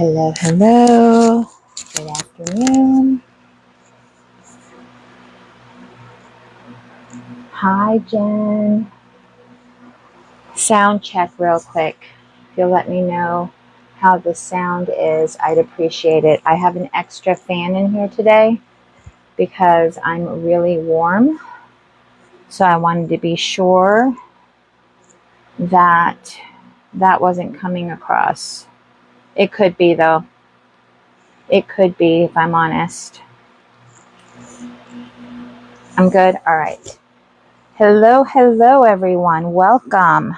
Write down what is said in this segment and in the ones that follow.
Hello, hello. Good afternoon. Hi, Jen. Sound check real quick. If you'll let me know how the sound is, I'd appreciate it. I have an extra fan in here today because I'm really warm. So I wanted to be sure that that wasn't coming across. It could be, though. It could be, if I'm honest. I'm good? All right. Hello, hello, everyone. Welcome.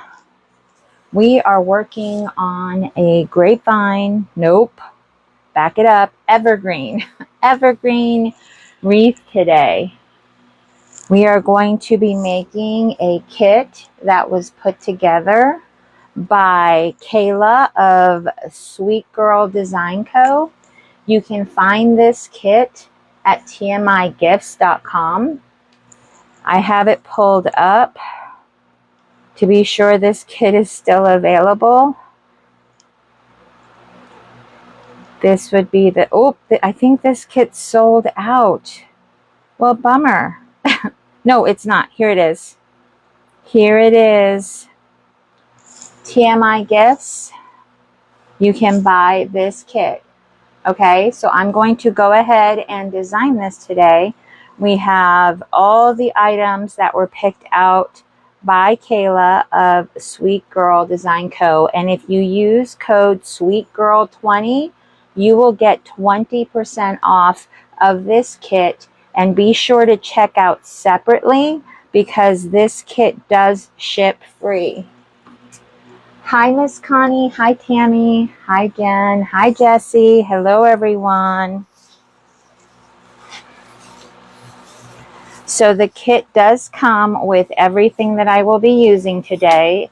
We are working on a grapevine. Nope. Back it up. Evergreen. Evergreen wreath today. We are going to be making a kit that was put together by Caela of Sweet Girl Design Co. You can find this kit at TMIGifts.com. I have it pulled up to be sure this kit is still available. This would be the, I think this kit sold out. Well, bummer. No, it's not. Here it is. Here it is. TMI Gifts. You can buy this kit. Okay, so I'm going to go ahead and design this today. We have all the items that were picked out by Caela of Sweet Girl Design Co. And if you use code SweetGirl20, you will get 20% off of this kit. And be sure to check out separately because this kit does ship free. Hi, Miss Connie. Hi, Tammy. Hi, Jen. Hi, Jessie. Hello, everyone. So the kit does come with everything that I will be using today.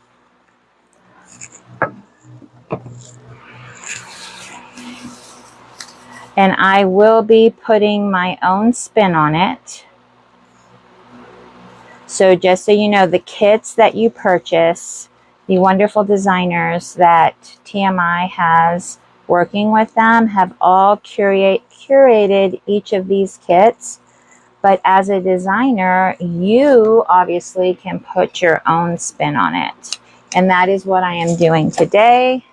And I will be putting my own spin on it. So just so you know, the kits that you purchase, the wonderful designers that TMI has working with them have all curated each of these kits. But as a designer, you obviously can put your own spin on it. And that is what I am doing today.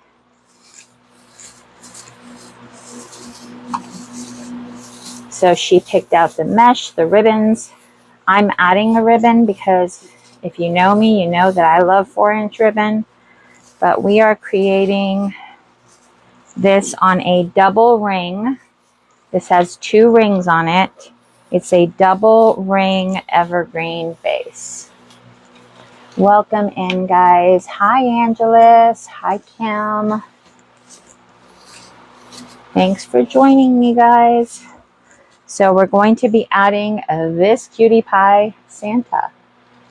So she picked out the mesh, the ribbons. I'm adding a ribbon because if you know me, you know that I love 4-inch ribbon. But we are creating this on a double ring. This has 2 rings on it. It's a double ring evergreen base. Welcome in, guys. Hi, Angeles. Hi, Kim. Thanks for joining me, guys. So we're going to be adding this cutie pie Santa.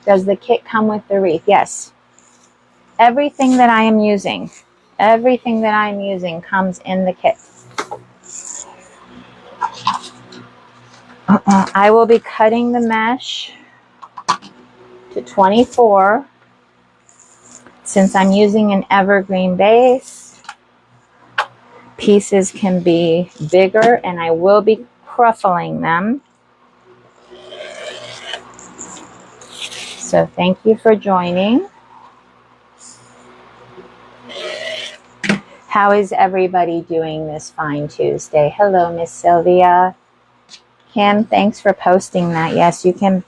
Does the kit come with the wreath? Yes. Everything that I'm using comes in the kit. I will be cutting the mesh to 24 since I'm using an evergreen base. Pieces can be bigger and I will be cruffling them. So thank you for joining. How is everybody doing this fine Tuesday? Hello, Miss Sylvia. Kim, thanks for posting that. Yes, you can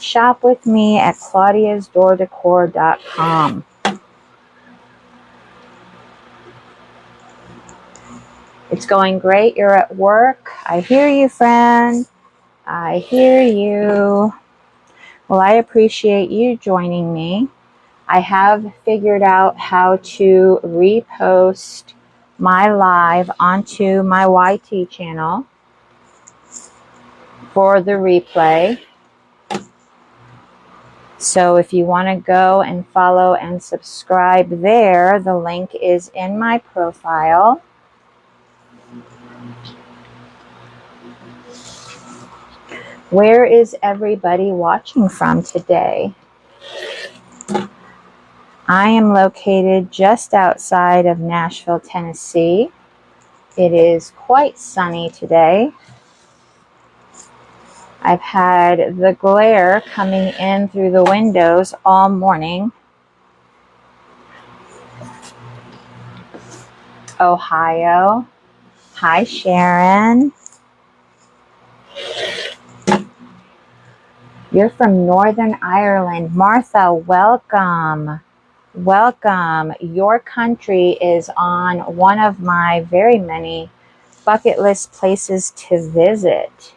shop with me at claudiasdoordecor.com. It's going great. You're at work. I hear you, friend. I hear you. Well, I appreciate you joining me. I have figured out how to repost my live onto my YT channel for the replay. So if you want to go and follow and subscribe there, the link is in my profile. Where is everybody watching from today? I am located just outside of Nashville, Tennessee. It is quite sunny today. I've had the glare coming in through the windows all morning. Ohio. Hi, Sharon. You're from Northern Ireland. Martha, welcome. Welcome. Your country is on one of my very many bucket list places to visit.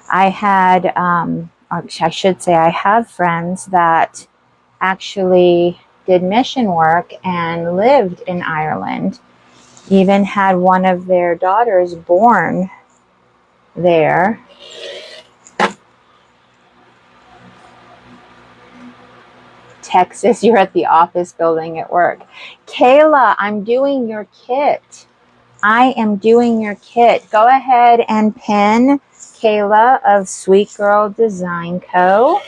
I had, I should say, I have friends that actually did mission work and lived in Ireland. Even had one of their daughters born there. Texas, you're at the office building at work. Caela, I'm doing your kit. I am doing your kit. Go ahead and pin Caela of Sweet Girl Design Co.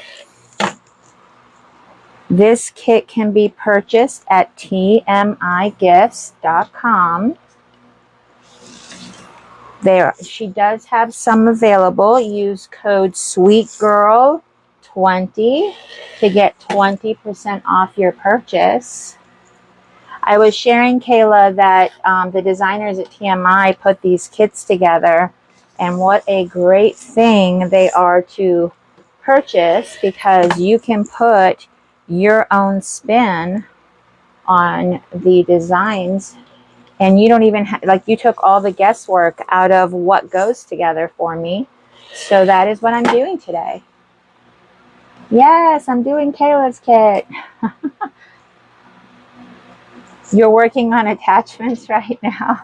This kit can be purchased at tmigifts.com. There, she does have some available. Use code SweetGirl20 to get 20% off your purchase. I was sharing, Caela, that the designers at TMI put these kits together, and what a great thing they are to purchase, because you can put your own spin on the designs, and you don't even like, you took all the guesswork out of what goes together for me. So that is what I'm doing today. Yes, I'm doing Caela's kit. You're working on attachments right now.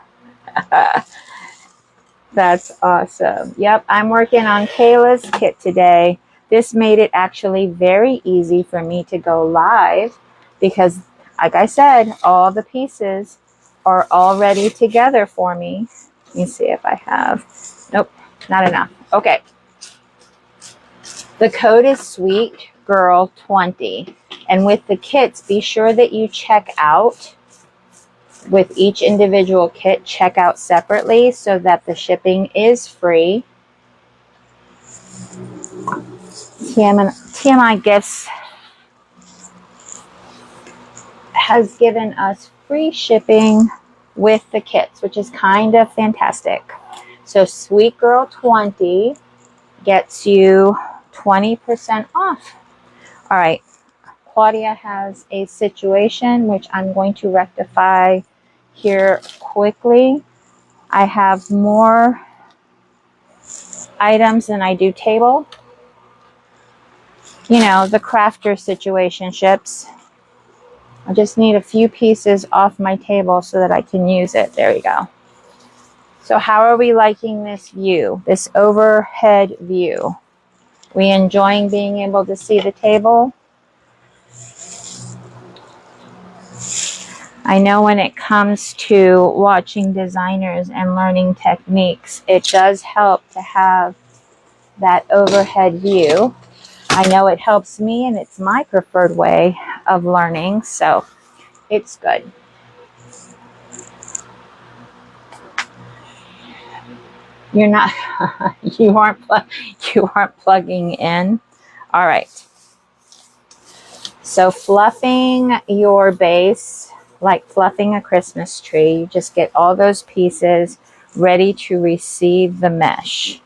That's awesome. Yep, I'm working on Caela's kit today. This made it actually very easy for me to go live because, like I said, all the pieces are already together for me. Let me see if I have. Nope, not enough. Okay. The code is SweetGirl20. And with the kits, be sure that you check out with each individual kit, check out separately so that the shipping is free. TMI Gifts has given us free shipping with the kits, which is kind of fantastic. So Sweet Girl 20 gets you 20% off. All right, Claudia has a situation which I'm going to rectify here quickly. I have more items than I do table. You know, the crafter situationships. I just need a few pieces off my table so that I can use it. There you go. So how are we liking this view, this overhead view? We enjoying being able to see the table? I know when it comes to watching designers and learning techniques, it does help to have that overhead view. I know it helps me, and it's my preferred way of learning, so it's good. You're not, you aren't plugging in. All right. So fluffing your base, like fluffing a Christmas tree, you just get all those pieces ready to receive the mesh.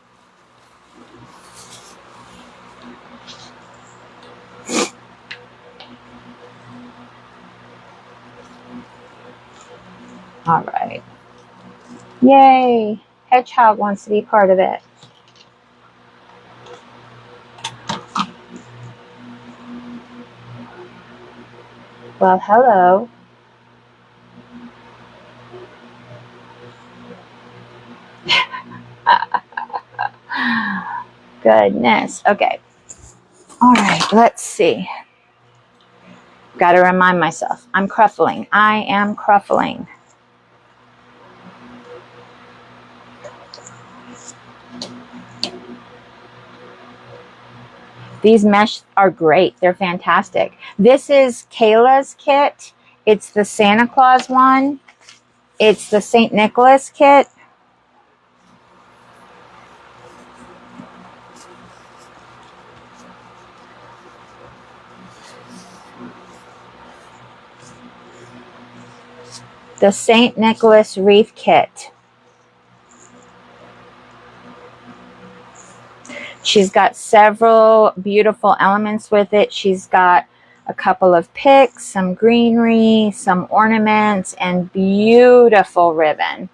All right. Yay! Hedgehog wants to be part of it. Well, hello. Goodness. Okay. All right. Let's see. Got to remind myself. I'm cruffling. I am cruffling. These mesh are great. They're fantastic. This is Caela's kit. It's the Santa Claus one. It's the St. Nicholas kit. The St. Nicholas Wreath Kit. She's got several beautiful elements with it. She's got a couple of picks, some greenery, some ornaments, and beautiful ribbon.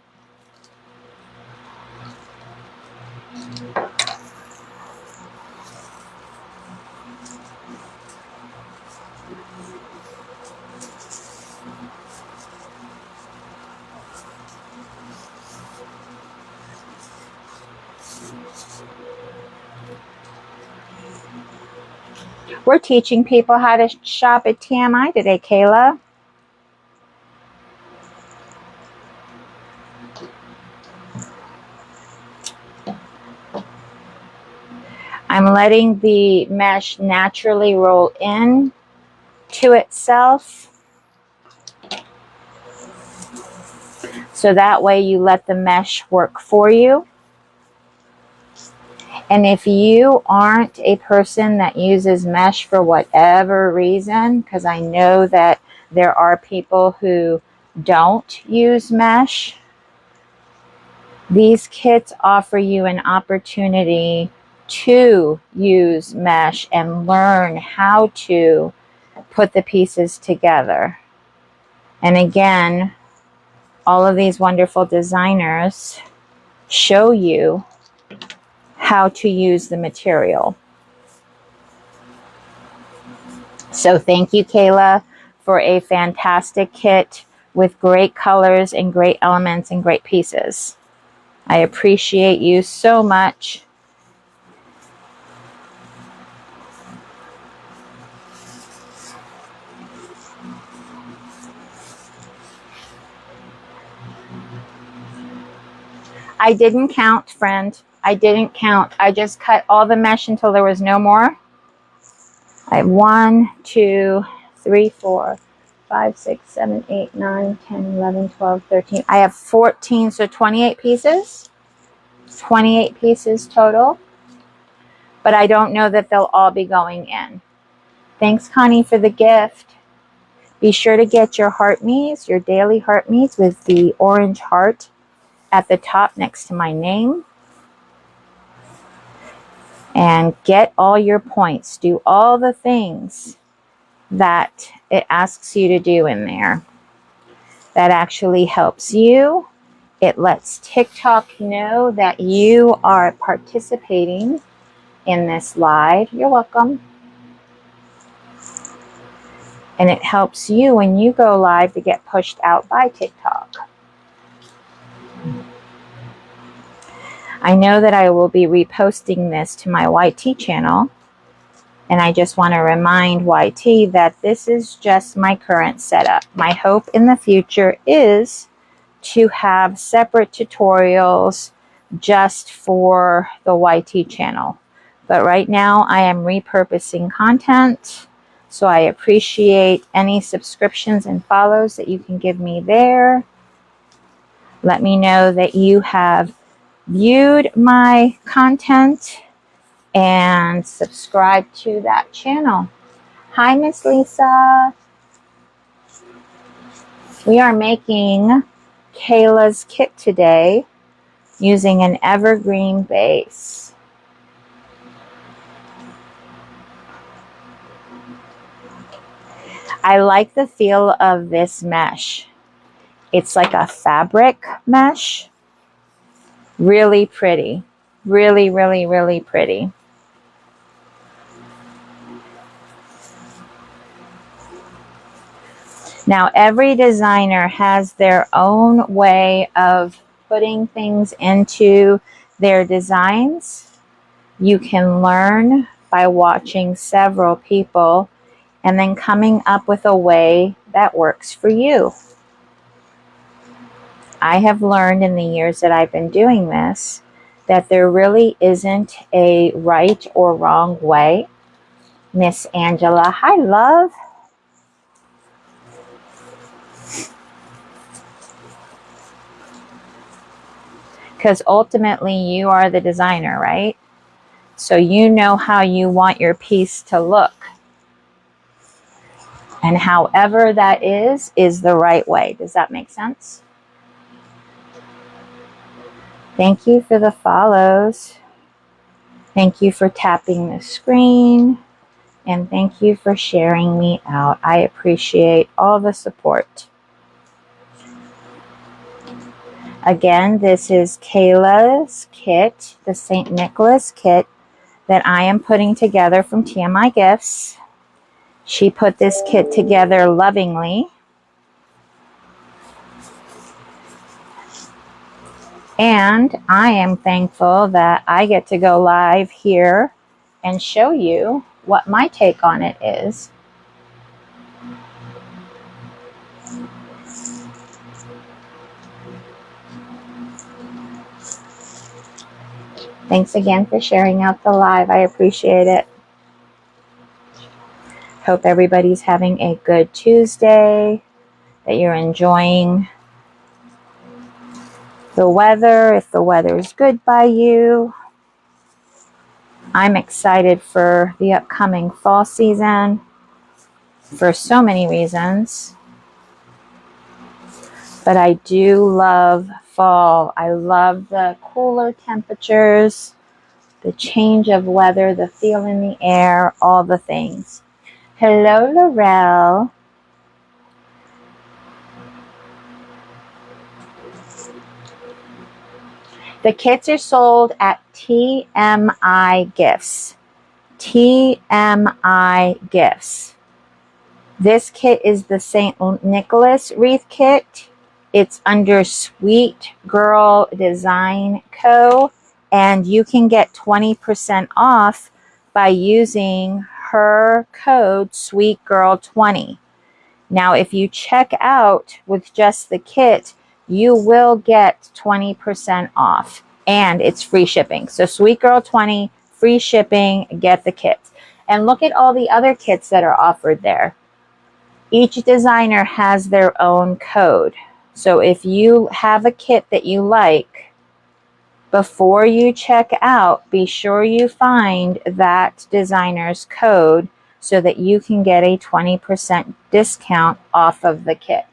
We're teaching people how to shop at TMI today, Caela. I'm letting the mesh naturally roll in to itself. So that way you let the mesh work for you. And if you aren't a person that uses mesh for whatever reason, because I know that there are people who don't use mesh, these kits offer you an opportunity to use mesh and learn how to put the pieces together. And again, all of these wonderful designers show you how to use the material. So thank you, Caela, for a fantastic kit with great colors and great elements and great pieces. I appreciate you so much. I didn't count, friend. I didn't count. I just cut all the mesh until there was no more. I have 1, 2, 3, 4, 5, 6, 7, 8, 9, 10, 11, 12, 13. I have 14, so 28 pieces. 28 pieces total. But I don't know that they'll all be going in. Thanks, Connie, for the gift. Be sure to get your heart me's, your daily heart me's with the orange heart at the top next to my name. And get all your points. Do all the things that it asks you to do in there. That actually helps you. It lets TikTok know that you are participating in this live. You're welcome. And it helps you when you go live to get pushed out by TikTok. I know that I will be reposting this to my YT channel. And I just want to remind YT that this is just my current setup. My hope in the future is to have separate tutorials just for the YT channel. But right now I am repurposing content. So I appreciate any subscriptions and follows that you can give me there. Let me know that you have viewed my content and subscribe to that channel. Hi, Miss Lisa. We are making Caela's kit today using an evergreen base. I like the feel of this mesh. It's like a fabric mesh. Really pretty. Really, really, really pretty. Now, every designer has their own way of putting things into their designs. You can learn by watching several people and then coming up with a way that works for you. I have learned in the years that I've been doing this that there really isn't a right or wrong way. Miss Angela, hi, love. because ultimately you are the designer, right? So you know how you want your piece to look. And however that is the right way. Does that make sense? Thank you for the follows. Thank you for tapping the screen. And thank you for sharing me out. I appreciate all the support. Again, this is Caela's kit, the St. Nicholas kit that I am putting together from TMI Gifts. She put this kit together lovingly. And I am thankful that I get to go live here and show you what my take on it is. Thanks again for sharing out the live. I appreciate it. Hope everybody's having a good Tuesday, that you're enjoying the weather, if the weather is good by you. I'm excited for the upcoming fall season for so many reasons. But I do love fall. I love the cooler temperatures, the change of weather, the feel in the air, all the things. Hello, Laurel. The kits are sold at TMI Gifts. TMI Gifts. This kit is the St. Nicholas Wreath Kit. It's under Sweet Girl Design Co. And you can get 20% off by using her code SweetGirl20. Now, if you check out with just the kit, you will get 20% off. And it's free shipping. So SweetGirl20, free shipping, get the kits. And look at all the other kits that are offered there. Each designer has their own code. So if you have a kit that you like, before you check out, be sure you find that designer's code so that you can get a 20% discount off of the kit.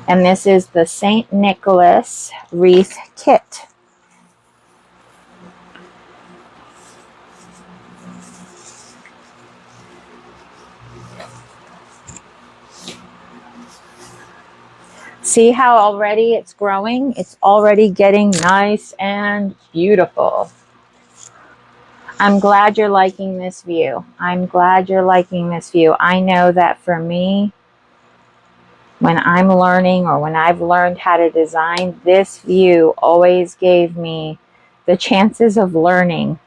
And this is the St. Nicholas Wreath Kit. See how already it's growing? It's already getting nice and beautiful. I'm glad you're liking this view. I'm glad you're liking this view. I know that for me, when I'm learning or when I've learned how to design, this view always gave me the chances of learning.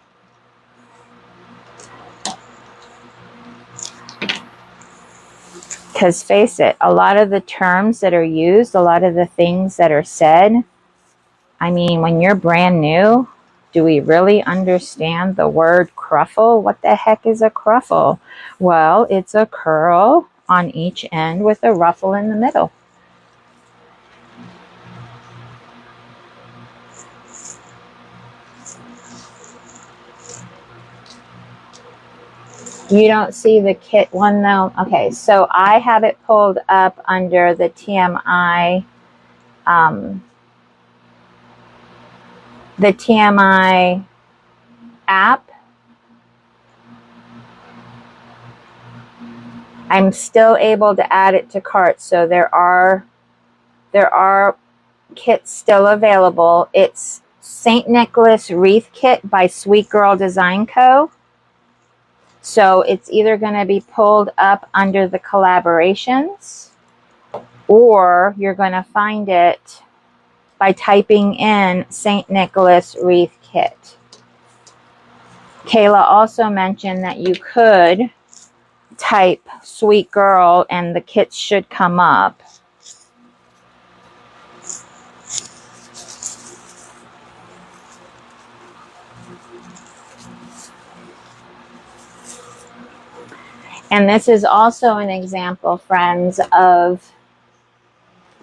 Because face it, a lot of the terms that are used, a lot of the things that are said, I mean, when you're brand new, do we really understand the word cruffle? What the heck is a cruffle? Well, it's a curl on each end with a ruffle in the middle. You don't see the kit one though? Okay, so I have it pulled up under the TMI, app. I'm still able to add it to cart, so there are kits still available. It's St. Nicholas Wreath Kit by Sweet Girl Design Co. So it's either going to be pulled up under the collaborations, or you're going to find it by typing in St. Nicholas Wreath Kit. Caela also mentioned that you could type Sweet Girl and the kits should come up. And this is also an example, friends, of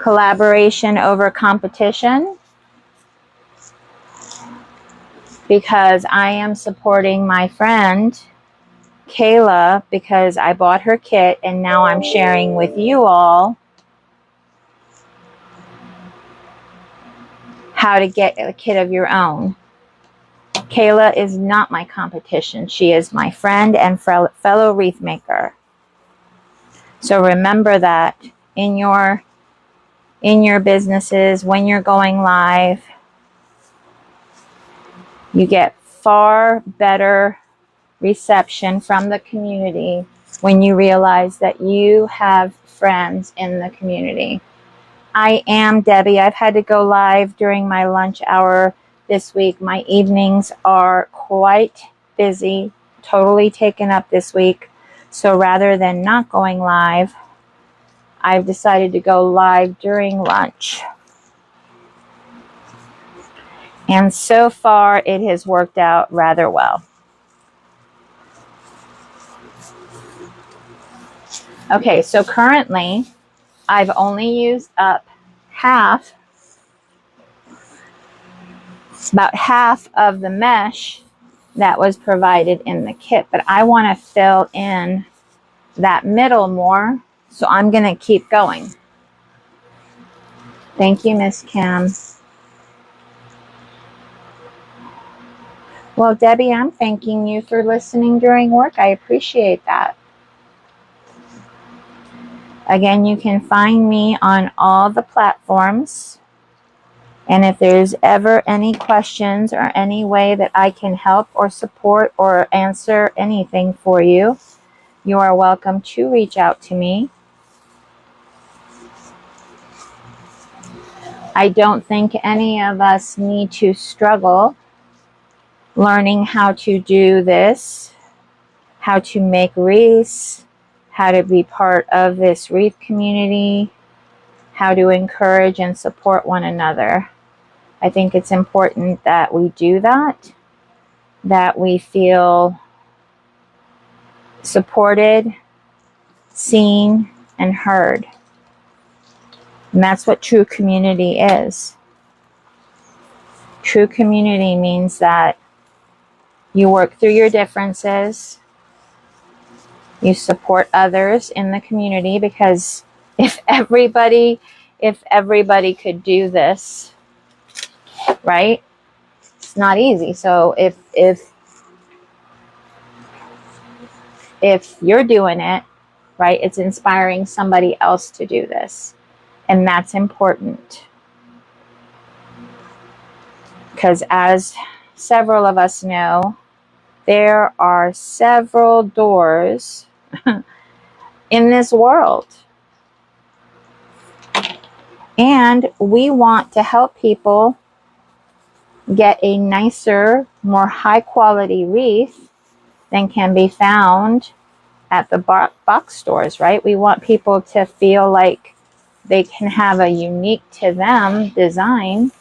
collaboration over competition, because I am supporting my friend Caela because I bought her kit and now I'm sharing with you all how to get a kit of your own. Caela is not my competition. She is my friend and fellow wreath maker. So remember that in your businesses, when you're going live, you get far better reception from the community when you realize that you have friends in the community. I am Debbie. I've had to go live during my lunch hour this week. My evenings are quite busy, totally taken up this week. So rather than not going live, I've decided to go live during lunch. And so far, it has worked out rather well. Okay, so currently, I've only used up about half of the mesh that was provided in the kit, but I want to fill in that middle more, so I'm going to keep going. Thank you, Miss Kim. Well, Debbie, I'm thanking you for listening during work. I appreciate that. Again, you can find me on all the platforms. And if there's ever any questions or any way that I can help or support or answer anything for you, you are welcome to reach out to me. I don't think any of us need to struggle learning how to do this, how to make wreaths, how to be part of this wreath community, how to encourage and support one another. I think it's important that we do that we feel supported, seen, and heard. And that's what true community is. True community means that you work through your differences, you support others in the community, because if everybody could do this, right? It's not easy. So if you're doing it, right, it's inspiring somebody else to do this. And that's important. Because as several of us know, there are several doors in this world. And we want to help people get a nicer, more high quality wreath than can be found at the box stores, right? We want people to feel like they can have a unique to them design.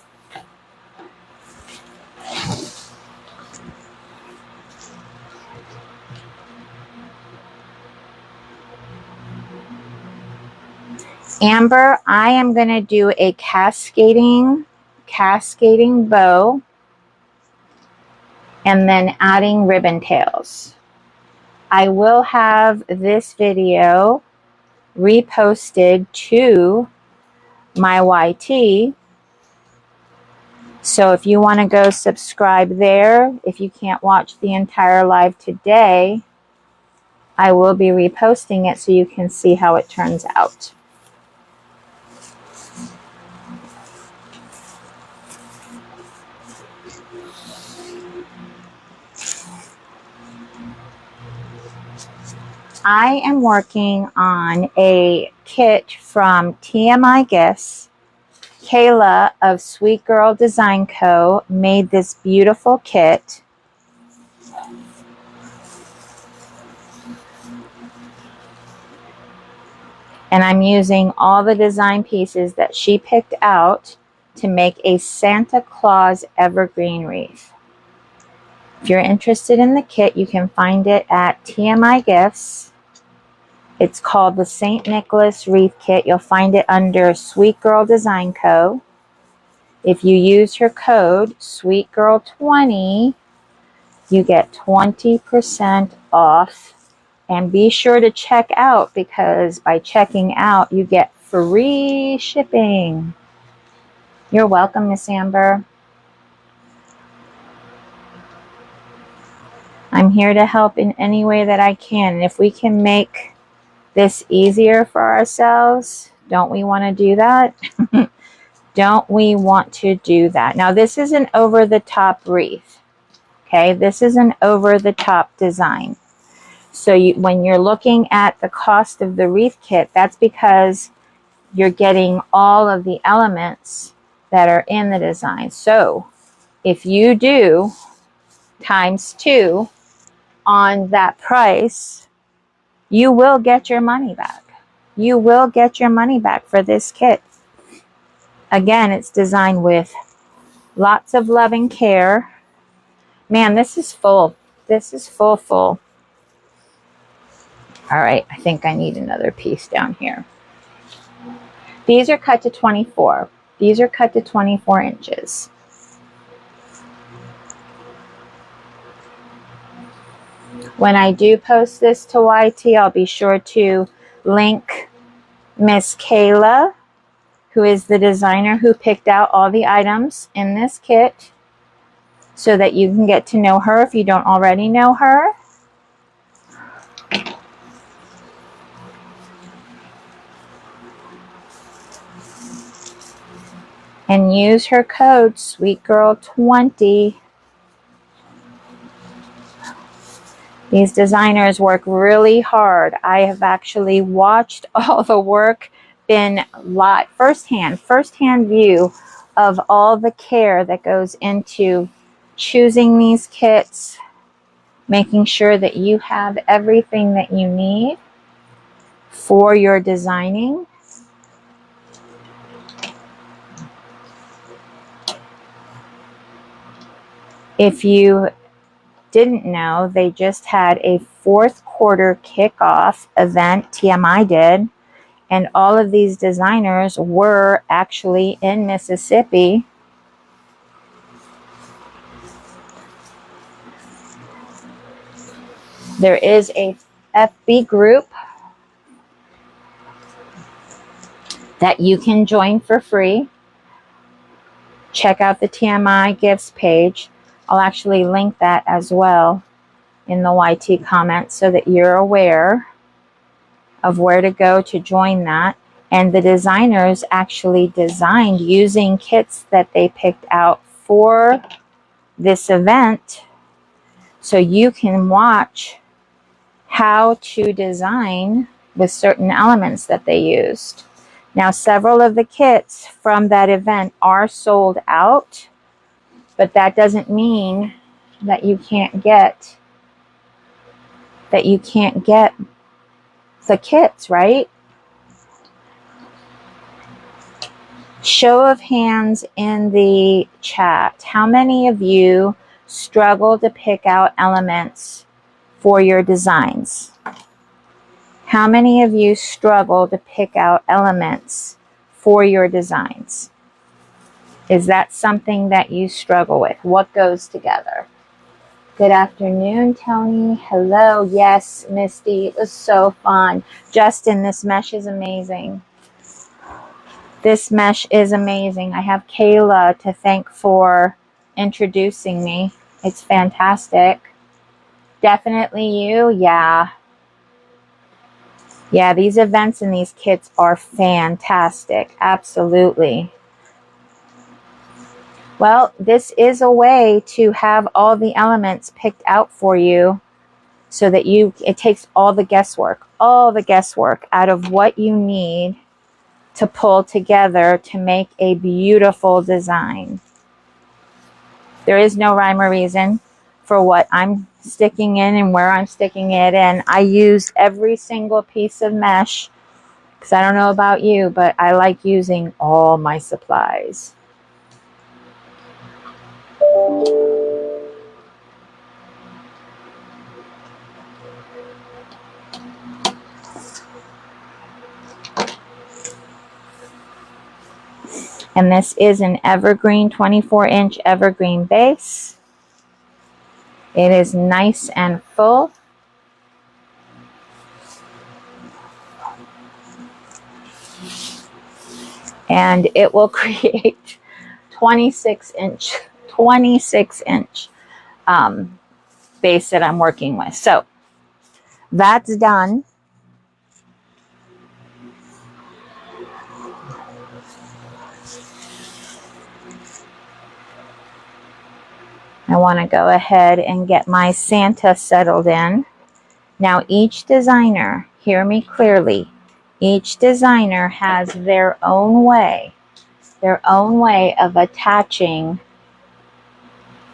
Amber, I am going to do a cascading bow and then adding ribbon tails. I will have this video reposted to my YT. So if you want to go subscribe there, if you can't watch the entire live today, I will be reposting it so you can see how it turns out. I am working on a kit from TMI Gifts. Caela of Sweet Girl Design Co. made this beautiful kit. And I'm using all the design pieces that she picked out to make a Santa Claus evergreen wreath. If you're interested in the kit, you can find it at TMI Gifts. It's called the St. Nicholas Wreath Kit. You'll find it under Sweet Girl Design Co. If you use your code SweetGirl20, you get 20% off. And be sure to check out, because by checking out, you get free shipping. You're welcome, Miss Amber. I'm here to help in any way that I can. And if we can make this easier for ourselves, don't we want to do that? Don't we want to do that? Now, this is an over-the-top wreath. Okay, this is an over-the-top design. So when you're looking at the cost of the wreath kit, that's because you're getting all of the elements that are in the design. So if you do ×2 on that price, you will get your money back. You will get your money back for this kit. Again, it's designed with lots of love and care. Man, this is full. This is full. All right, I think I need another piece down here. These are cut to 24. These are cut to 24 inches. When I do post this to YT, I'll be sure to link Miss Caela, who is the designer who picked out all the items in this kit, so that you can get to know her if you don't already know her. And use her code SweetGirl20. These designers work really hard. I have actually watched all the work, been live, firsthand view of all the care that goes into choosing these kits, making sure that you have everything that you need for your designing. If you didn't know, they just had a 4th quarter kickoff event, TMI did, and all of these designers were actually in Mississippi. There is a FB group that you can join for free. Check out the TMI Gifts page. I'll actually link that as well in the YT comments so that you're aware of where to go to join that. And the designers actually designed using kits that they picked out for this event, so you can watch how to design with certain elements that they used. Now, several of the kits from that event are sold out, but that doesn't mean that you can't get the kits, right? Show of hands in the chat. How many of you struggle to pick out elements for your designs? How many of you struggle to pick out elements for your designs? Is that something that you struggle with? What goes together? Good afternoon, Tony. Hello. Yes, Misty. It was so fun. Justin, this mesh is amazing. This mesh is amazing. I have Caela to thank for introducing me. It's fantastic. Definitely you. Yeah. Yeah, these events and these kits are fantastic. Absolutely. Well, this is a way to have all the elements picked out for you so that it takes all the guesswork out of what you need to pull together to make a beautiful design. There is no rhyme or reason for what I'm sticking in and where I'm sticking it in. I used every single piece of mesh because I don't know about you, but I like using all my supplies. And this is an evergreen, 24-inch evergreen base. It is nice and full. And it will create 26-inch base that I'm working with. So that's done. I want to go ahead and get my Santa settled in. Now each designer, hear me clearly, each designer has their own way of attaching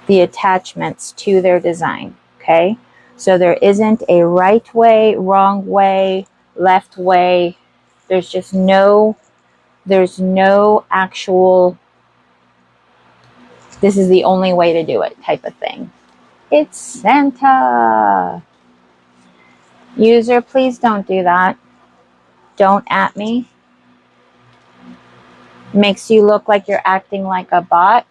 the attachments to their design, okay? So there isn't a right way, wrong way, left way. There's no actual, this is the only way to do it type of thing. It's Santa. User, please don't do that. Don't at me. Makes you look like you're acting like a bot.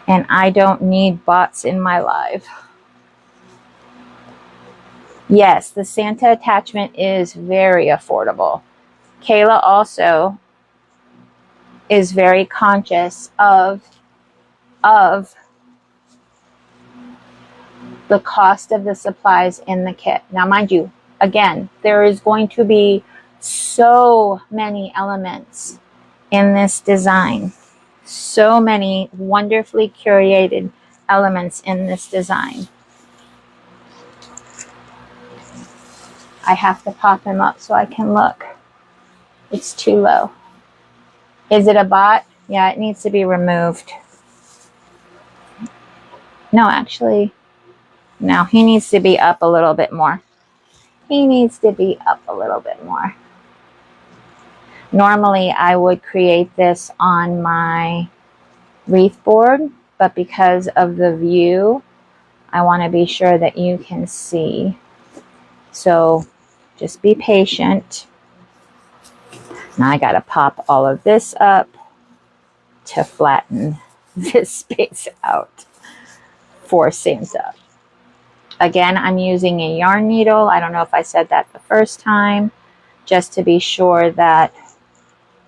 And I don't need bots in my life. Yes, the Santa attachment is very affordable. Caela also is very conscious of the cost of the supplies in the kit. Now, mind you, again, there is going to be so many elements in this design. So many wonderfully curated elements in this design. I have to pop him up so I can look. It's too low. Is it a bot? Yeah, it needs to be removed. No, actually, no, he needs to be up a little bit more. He needs to be up a little bit more. Normally, I would create this on my wreath board, but because of the view, I want to be sure that you can see. So just be patient. Now I got to pop all of this up to flatten this space out for Santa. Again, I'm using a yarn needle. I don't know if I said that the first time, just to be sure that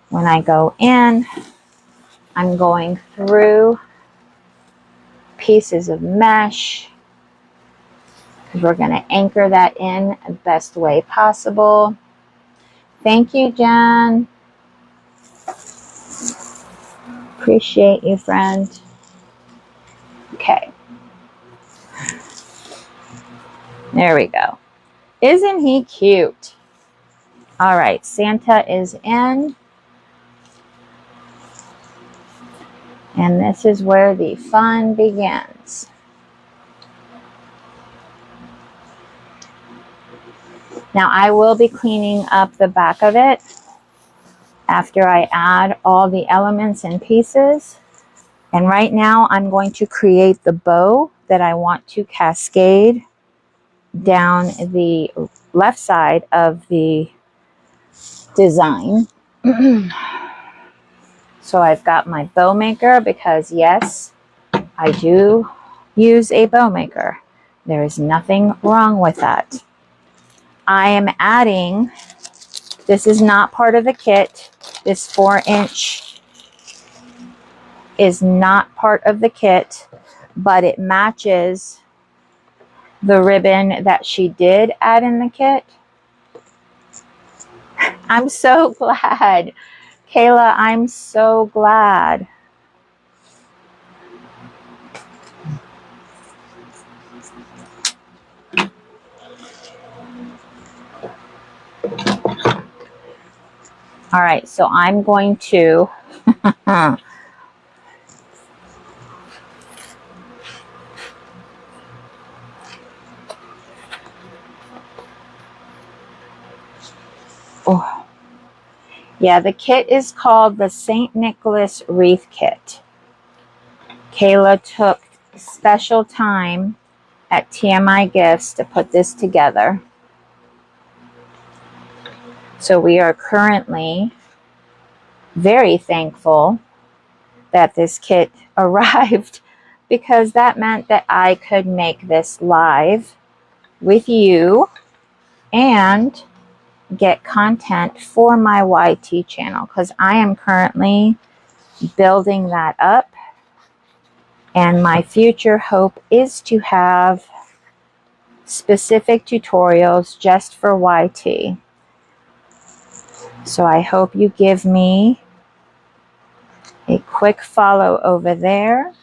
when I go in, I'm going through pieces of mesh, because we're going to anchor that in the best way possible. Thank you, Jen. Appreciate you, friend. Okay. There we go. Isn't he cute? All right, Santa is in. And this is where the fun begins. Now I will be cleaning up the back of it after I add all the elements and pieces. And right now I'm going to create the bow that I want to cascade down the left side of the design. So I've got my bow maker, because yes, I do use a bow maker. There is nothing wrong with that. I am adding, this is not part of the kit. This 4-inch is not part of the kit, but it matches the ribbon that she did add in the kit. I'm so glad. Caela, I'm so glad. All right, so I'm going to oh. Yeah, the kit is called the St. Nicholas Wreath Kit. Caela took special time at TMI Gifts to put this together. So we are currently very thankful that this kit arrived, because that meant that I could make this live with you and get content for my YT channel, because I am currently building that up, and my future hope is to have specific tutorials just for YT. So I hope you give me a quick follow over there.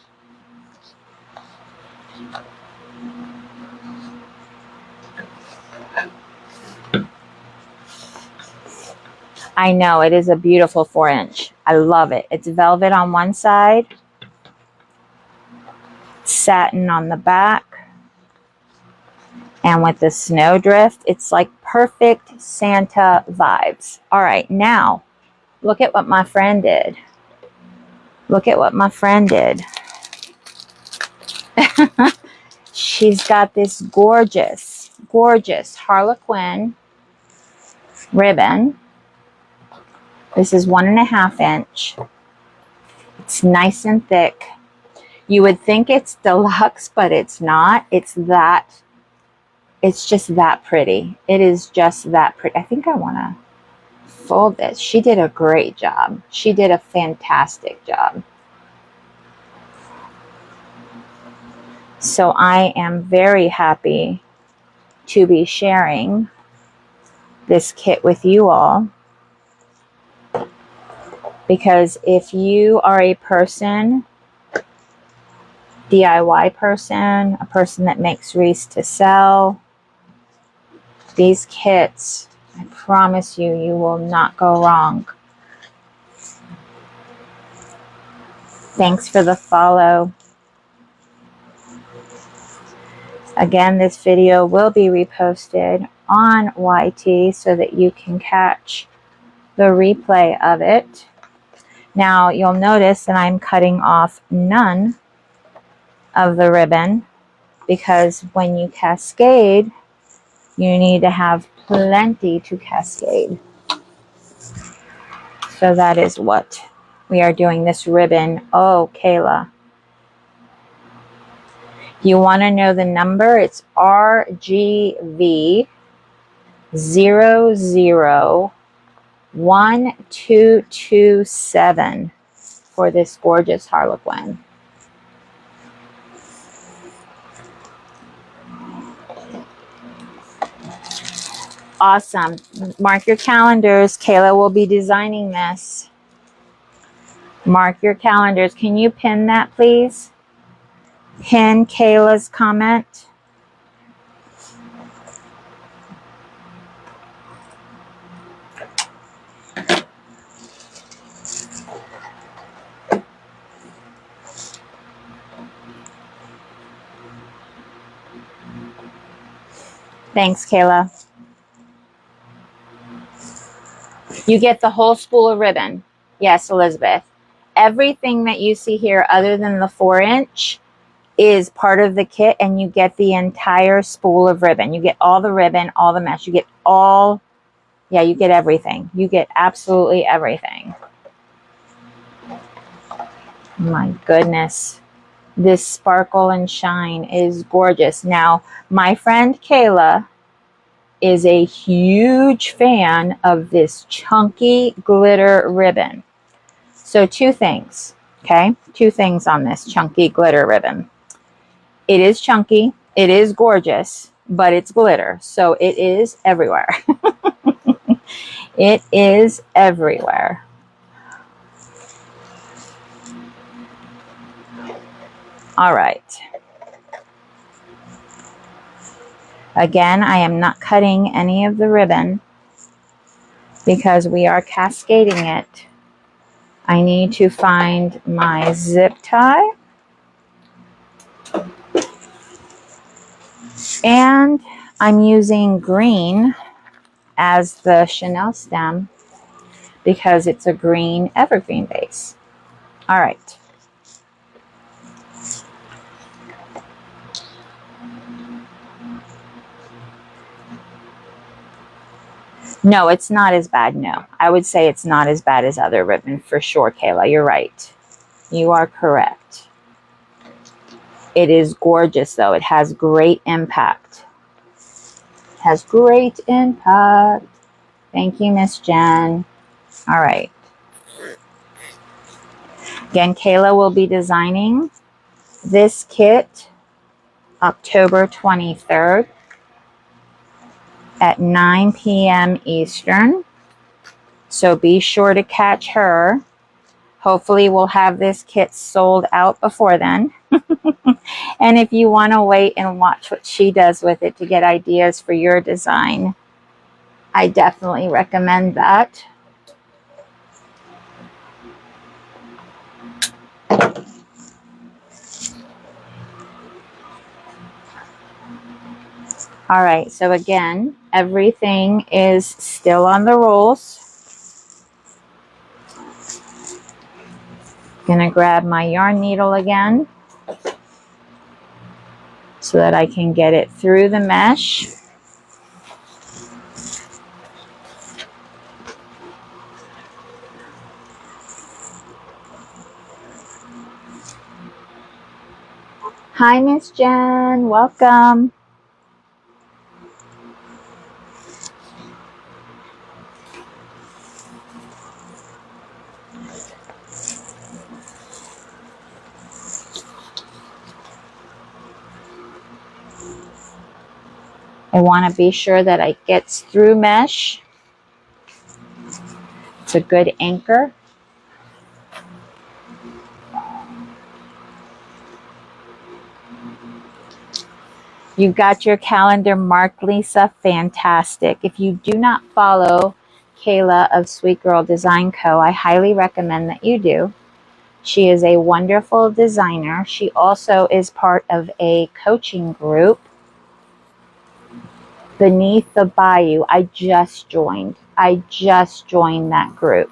I know, it is a beautiful 4-inch. I love it. It's velvet on one side, satin on the back, and with the snowdrift, it's like perfect Santa vibes. All right, now look at what my friend did. Look at what my friend did. She's got this gorgeous, gorgeous Harlequin ribbon. This is 1.5 inch. It's nice and thick. You would think it's deluxe, but it's not. It's just that pretty. It is just that pretty. I think I want to fold this. She did a great job. She did a fantastic job. So I am very happy to be sharing this kit with you all, because if you are a person, DIY person, a person that makes wreaths to sell, these kits, I promise you, you will not go wrong. Thanks for the follow. Again, this video will be reposted on YT so that you can catch the replay of it. Now, you'll notice that I'm cutting off none of the ribbon, because when you cascade, you need to have plenty to cascade. So that is what we are doing this ribbon. Oh, Caela, you want to know the number? It's RGV 001227 for this gorgeous Harlequin. Awesome. Mark your calendars. Caela will be designing this. Mark your calendars. Can you pin that, please? Pin Caela's comment. Thanks, Caela. You get the whole spool of ribbon. Yes, Elizabeth. Everything that you see here other than the 4-inch is part of the kit, and you get the entire spool of ribbon. You get all the ribbon, all the mesh. You get all, yeah, you get everything. You get absolutely everything. My goodness. This sparkle and shine is gorgeous. Now, my friend Caela is a huge fan of this chunky glitter ribbon. So 2 things, okay? 2 things on this chunky glitter ribbon. It is chunky, it is gorgeous, but it's glitter, so it is everywhere. It is everywhere. All right. Again, I am not cutting any of the ribbon because we are cascading it. I need to find my zip tie. And I'm using green as the Chanel stem because it's a green evergreen base. All right. No, it's not as bad. No, I would say it's not as bad as other ribbon for sure, Caela. You're right. You are correct. It is gorgeous though. It has great impact. Has great impact. Thank you, Miss Jen. All right. Again, Caela will be designing this kit October 23rd at 9 p.m. Eastern. So be sure to catch her. Hopefully we'll have this kit sold out before then. And if you want to wait and watch what she does with it to get ideas for your design, I definitely recommend that. All right, so again, everything is still on the rolls. Gonna grab my yarn needle again so that I can get it through the mesh. Hi, Miss Jen, welcome. I want to be sure that it gets through mesh. It's a good anchor. You got your calendar marked, Lisa. Fantastic. If you do not follow Caela of Sweet Girl Design Co., I highly recommend that you do. She is a wonderful designer. She also is part of a coaching group, Beneath the Bayou. I just joined that group.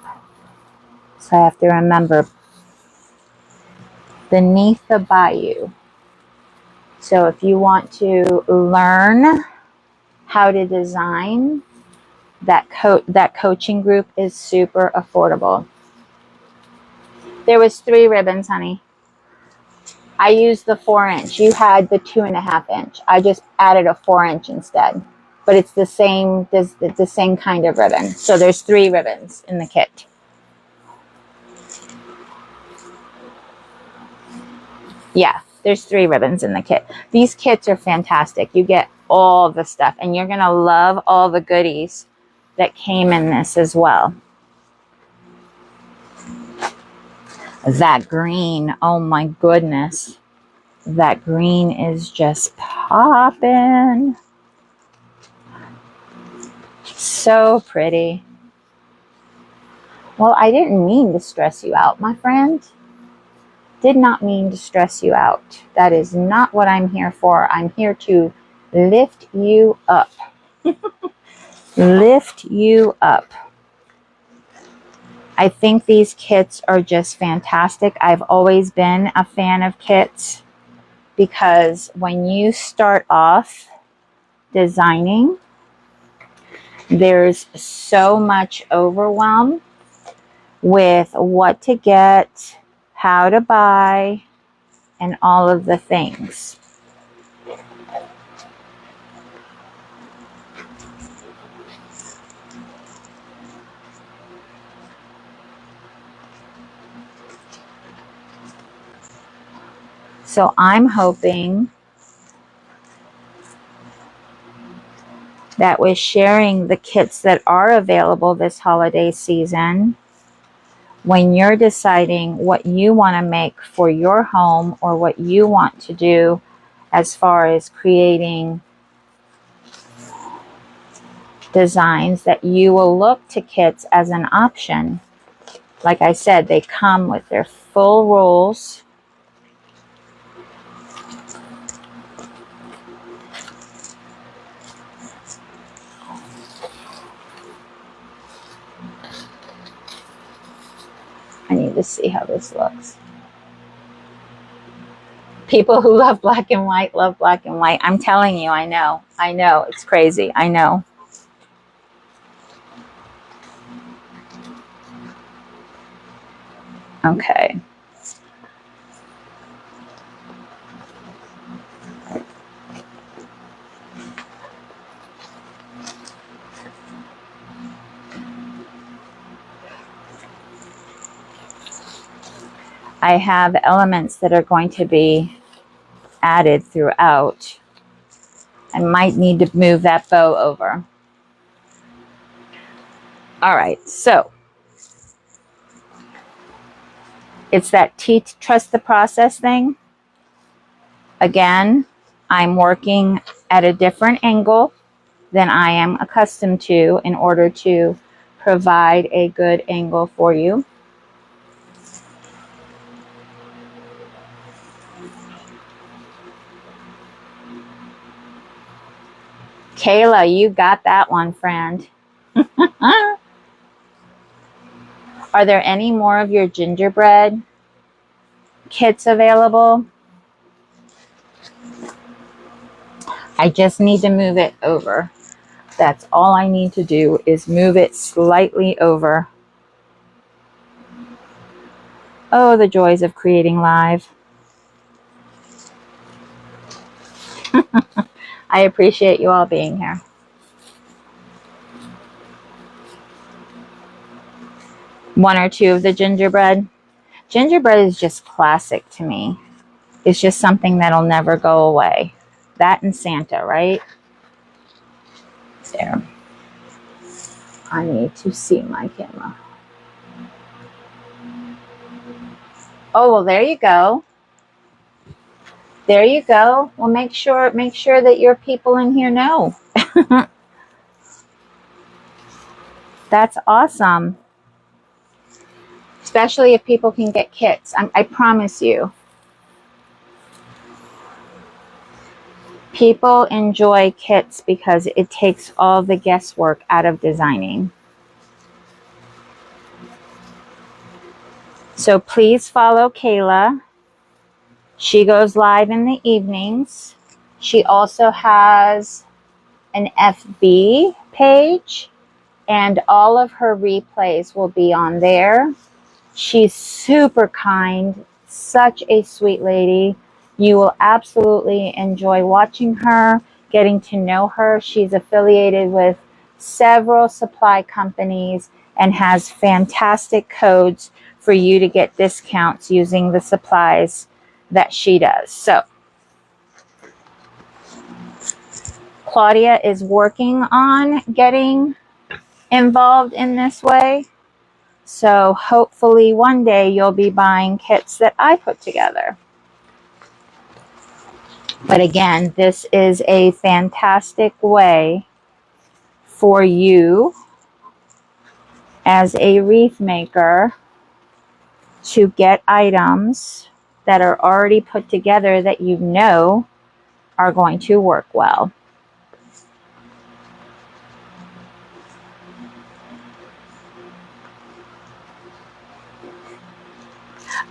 So I have to remember Beneath the Bayou. So if you want to learn how to design, that coaching group is super affordable. There was 3 ribbons, honey. I used the 4-inch. You had the 2.5-inch. I just added a 4-inch instead. But it's the same kind of ribbon. So there's 3 ribbons in the kit. Yeah, there's 3 ribbons in the kit. These kits are fantastic. You get all the stuff, and you're gonna love all the goodies that came in this as well. That green, oh my goodness. That green is just popping. So pretty. Well, I didn't mean to stress you out, my friend. Did not mean to stress you out. That is not what I'm here for. I'm here to lift you up. Lift you up. I think these kits are just fantastic. I've always been a fan of kits because when you start off designing, there's so much overwhelm with what to get, how to buy, and all of the things. So I'm hoping that with sharing the kits that are available this holiday season, when you're deciding what you want to make for your home or what you want to do as far as creating designs, that you will look to kits as an option. Like I said, they come with their full rolls. I need to see how this looks. People who love black and white love black and white. I'm telling you, I know. I know. It's crazy. I know. Okay. I have elements that are going to be added throughout. I might need to move that bow over. All right, so it's that trust the process thing. Again, I'm working at a different angle than I am accustomed to in order to provide a good angle for you. Caela, you got that one, friend. Are there any more of your gingerbread kits available? I just need to move it over. That's all I need to do is move it slightly over. Oh, the joys of creating live. I appreciate you all being here. One or two of the gingerbread. Gingerbread is just classic to me. It's just something that'll never go away. That and Santa, right? There. I need to see my camera. Oh, well, there you go. There you go. Well, make sure that your people in here know. That's awesome. Especially if people can get kits. I promise you. People enjoy kits because it takes all the guesswork out of designing. So please follow Caela. She goes live in the evenings. She also has an FB page, and all of her replays will be on there. She's super kind, such a sweet lady. You will absolutely enjoy watching her, getting to know her. She's affiliated with several supply companies and has fantastic codes for you to get discounts using the supplies that she does. So Claudia is working on getting involved in this way. So hopefully one day you'll be buying kits that I put together. But again, this is a fantastic way for you as a wreath maker to get items that are already put together that you know are going to work well.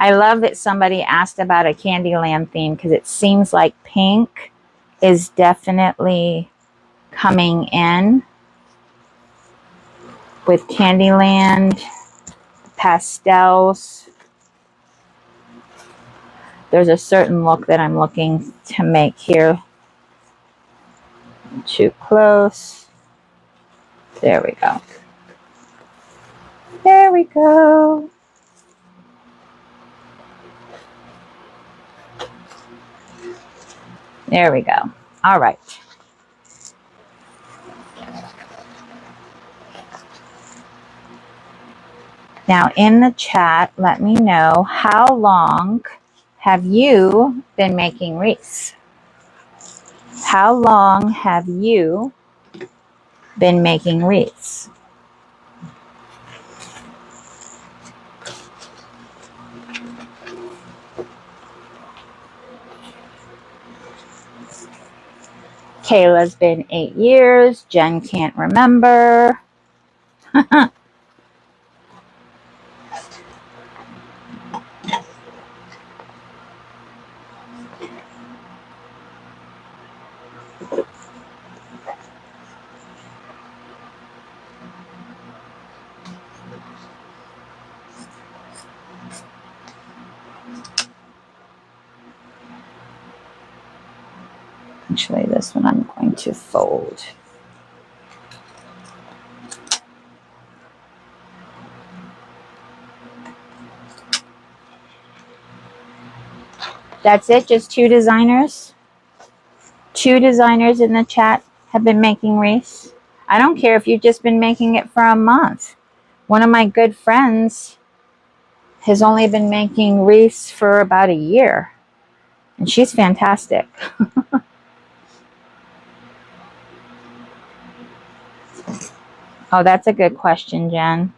I love that somebody asked about a Candyland theme because it seems like pink is definitely coming in with Candyland, pastels. There's a certain look that I'm looking to make here. Too close. There we go. There we go. There we go. All right. Now in the chat, let me know, how long have you been making wreaths? How long have you been making wreaths? Caela's been 8 years. Jen can't remember. Actually, this one I'm going to fold. That's it, just 2 designers. 2 designers in the chat have been making wreaths. I don't care if you've just been making it for a month. One of my good friends has only been making wreaths for about a year. And she's fantastic. Oh, that's a good question, Jen.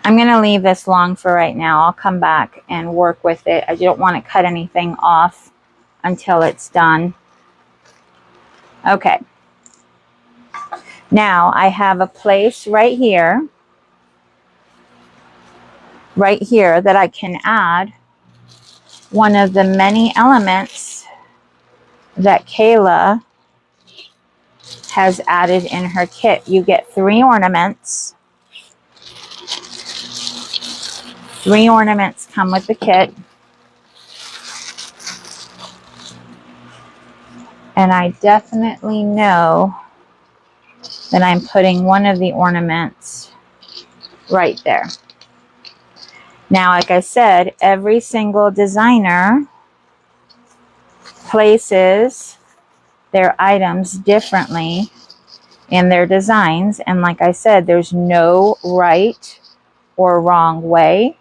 I'm going to leave this long for right now. I'll come back and work with it. I don't want to cut anything off until it's done. Okay. Now I have a place right here that I can add one of the many elements that Caela has added in her kit. You get 3 ornaments. 3 ornaments come with the kit. And I definitely know that I'm putting one of the ornaments right there. Now, like I said, every single designer places their items differently in their designs. And like I said, there's no right or wrong way.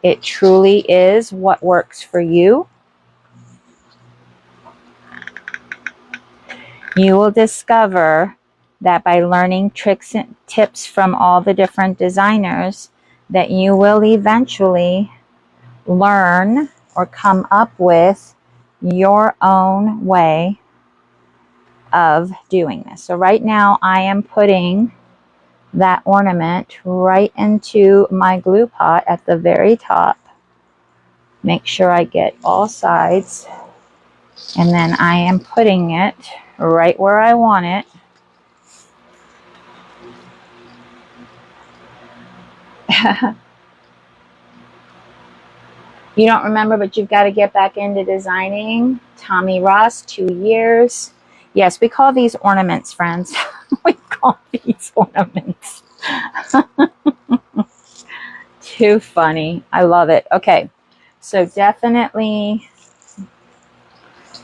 It truly is what works for you. You will discover that by learning tricks and tips from all the different designers, that you will eventually learn or come up with your own way of doing this. So right now I am putting that ornament right into my glue pot at the very top. Make sure I get all sides, and then I am putting it right where I want it. You don't remember, but you've got to get back into designing. Tommy Ross, 2 years. Yes, we call these ornaments, friends. We call these ornaments. Too funny. I love it. Okay, so definitely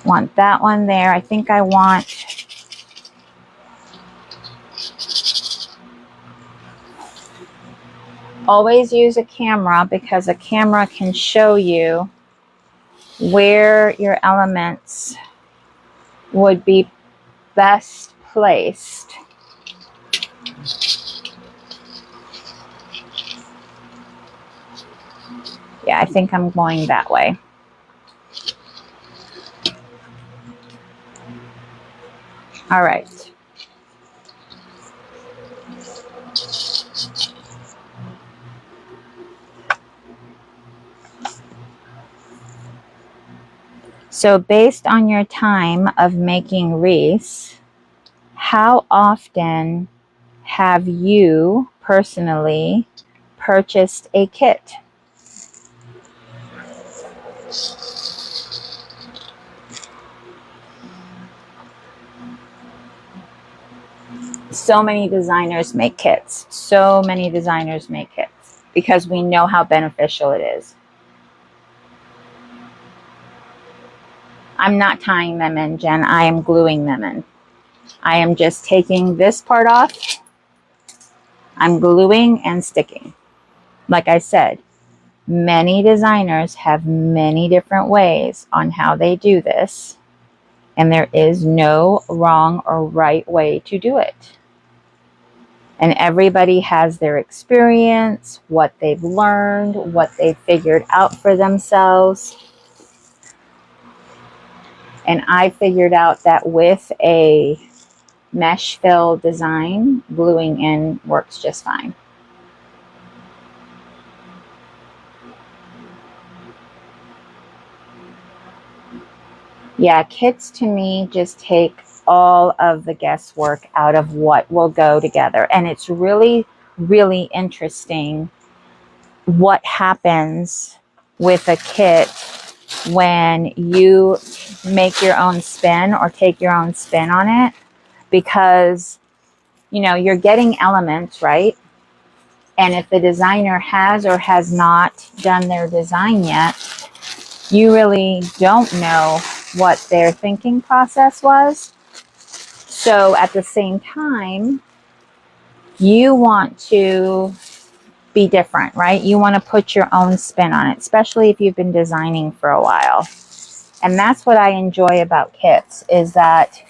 want that one there. I think I want... Always use a camera, because a camera can show you where your elements would be best placed. Yeah, I think I'm going that way. All right. So based on your time of making wreaths, how often have you personally purchased a kit? So many designers make kits. So many designers make kits because we know how beneficial it is. I'm not tying them in, Jen. I am gluing them in. I am just taking this part off. I'm gluing and sticking. Like I said, many designers have many different ways on how they do this, and there is no wrong or right way to do it. And everybody has their experience, what they've learned, what they've figured out for themselves. And I figured out that with a mesh fill design, gluing in works just fine. Yeah, kits to me just take all of the guesswork out of what will go together. And it's really, really interesting what happens with a kit when you make your own spin or take your own spin on it, because, you know, you're getting elements, right? And if the designer has or has not done their design yet, you really don't know what their thinking process was. So at the same time, you want to be different, right? You want to put your own spin on it, especially if you've been designing for a while. And that's what I enjoy about kits, is that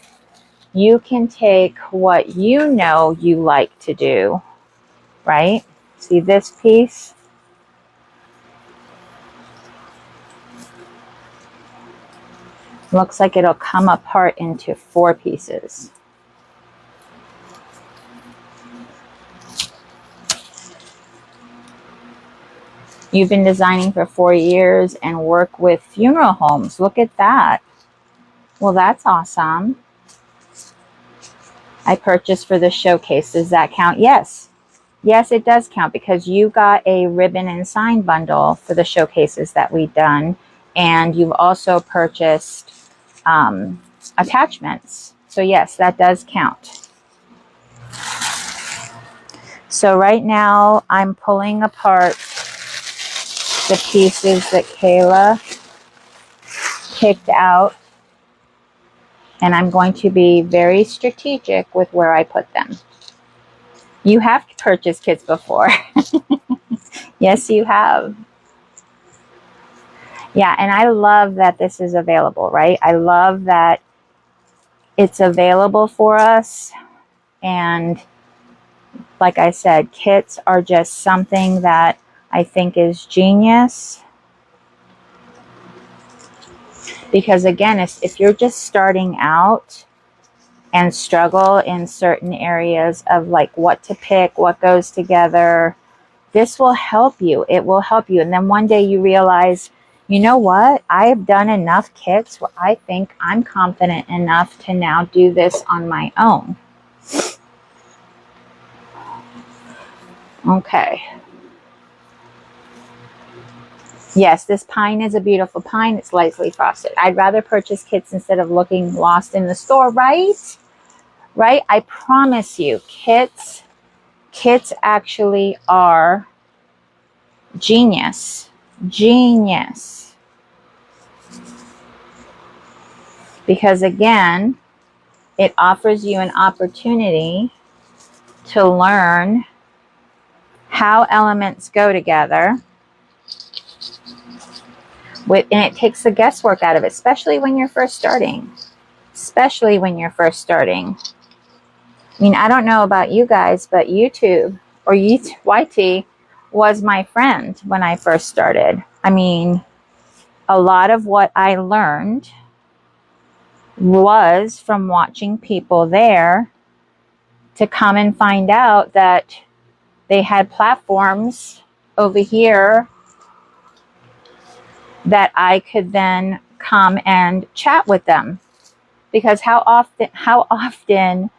you can take what you know you like to do, right? See this piece? Looks like it'll come apart into 4 pieces. You've been designing for 4 years and work with funeral homes. Look at that. Well, that's awesome. I purchased for the showcase. Does that count? Yes. Yes, it does count, because you got a ribbon and sign bundle for the showcases that we've done. And you've also purchased attachments. So yes, that does count. So right now I'm pulling apart the pieces that Caela picked out, and I'm going to be very strategic with where I put them. You have purchased kits before. Yes, you have. Yeah, and I love that this is available, right? I love that it's available for us. And like I said, kits are just something that I think is genius. Because again, if you're just starting out and struggle in certain areas of like what to pick, what goes together, this will help you. It will help you. And then one day you realize, you know what? I have done enough kits where I think I'm confident enough to now do this on my own. Okay. Yes, this pine is a beautiful pine. It's lightly frosted. I'd rather purchase kits instead of looking lost in the store, right? Right? I promise you, kits actually are genius. Genius. Because again, it offers you an opportunity to learn how elements go together. And it takes the guesswork out of it, especially when you're first starting. Especially when you're first starting. I mean, I don't know about you guys, but YouTube or YT was my friend when I first started. I mean, a lot of what I learned was from watching people there, to come and find out that they had platforms over here that I could then come and chat with them. Because how often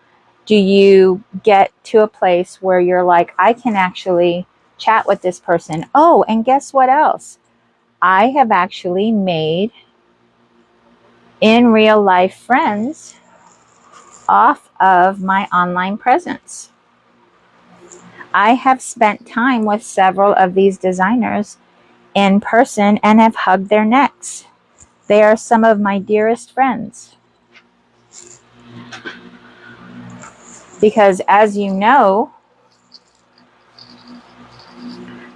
do you get to a place where you're like, I can actually chat with this person? Oh, and guess what else? I have actually made in real life friends off of my online presence. I have spent time with several of these designers in person and have hugged their necks. They are some of my dearest friends. Because as you know,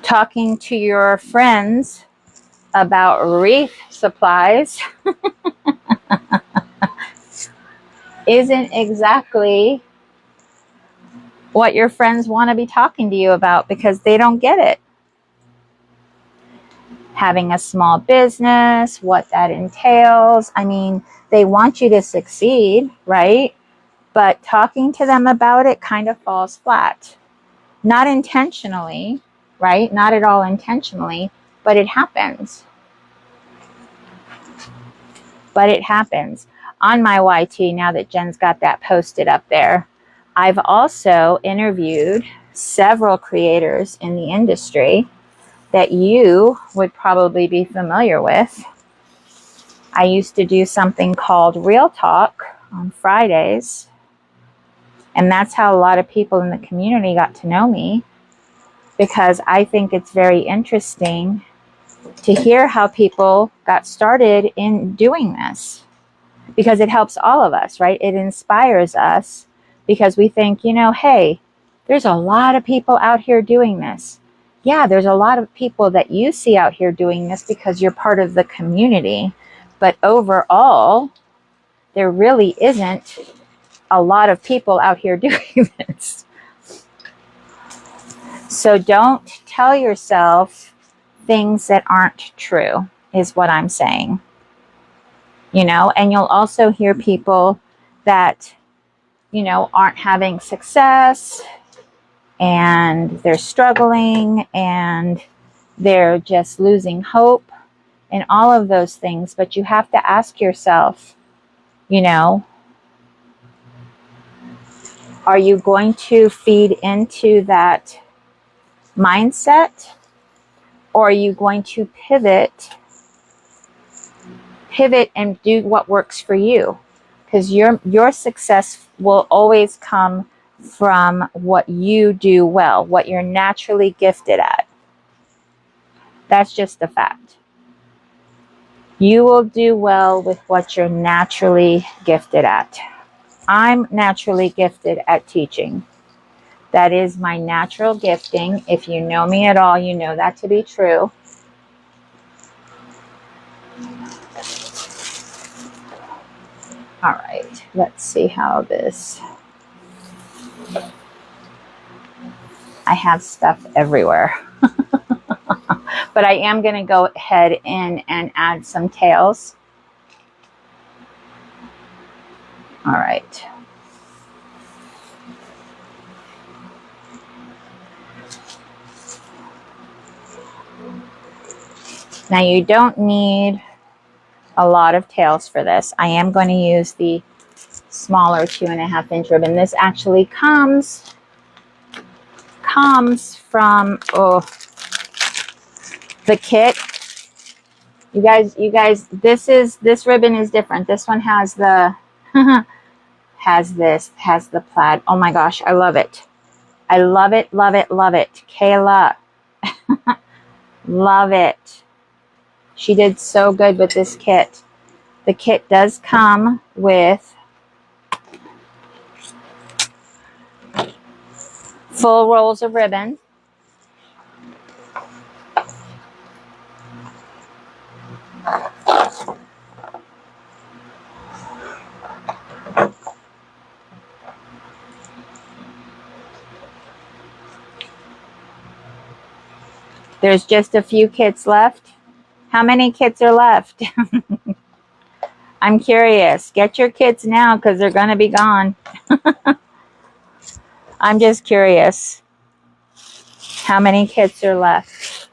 talking to your friends about wreath supplies isn't exactly what your friends want to be talking to you about, because they don't get it. Having a small business, what that entails. I mean, they want you to succeed, right? But talking to them about it kind of falls flat. Not intentionally, right? Not at all intentionally, but it happens. But it happens. On my YT, now that Jen's got that posted up there, I've also interviewed several creators in the industry that you would probably be familiar with. I used to do something called Real Talk on Fridays. And that's how a lot of people in the community got to know me, because I think it's very interesting to hear how people got started in doing this, because it helps all of us, right? It inspires us because we think, you know, hey, there's a lot of people out here doing this. Yeah, there's a lot of people that you see out here doing this because you're part of the community. But overall, there really isn't a lot of people out here doing this. So don't tell yourself things that aren't true, is what I'm saying. You know, and you'll also hear people that, you know, aren't having success and they're struggling and they're just losing hope and all of those things. But you have to ask yourself, you know, are you going to feed into that mindset, or are you going to pivot and do what works for you? Because your success will always come from what you do well, what you're naturally gifted at. That's just a fact. You will do well with what you're naturally gifted at. I'm naturally gifted at teaching. That is my natural gifting. If you know me at all, you know that to be true. All right, let's see how this... I have stuff everywhere. But I am going to go ahead in and add some tails. All right. Now you don't need a lot of tails for this. I am going to use the smaller 2.5-inch ribbon. This actually comes from the kit. You guys, this ribbon is different. This one has the has the plaid. Oh my gosh, I love it. I love it, love it, love it. Caela. Love it. She did so good with this kit. The kit does come with full rolls of ribbon. There's just a few kits left. How many kits are left? I'm curious. Get your kits now because they're going to be gone. I'm just curious. How many kits are left?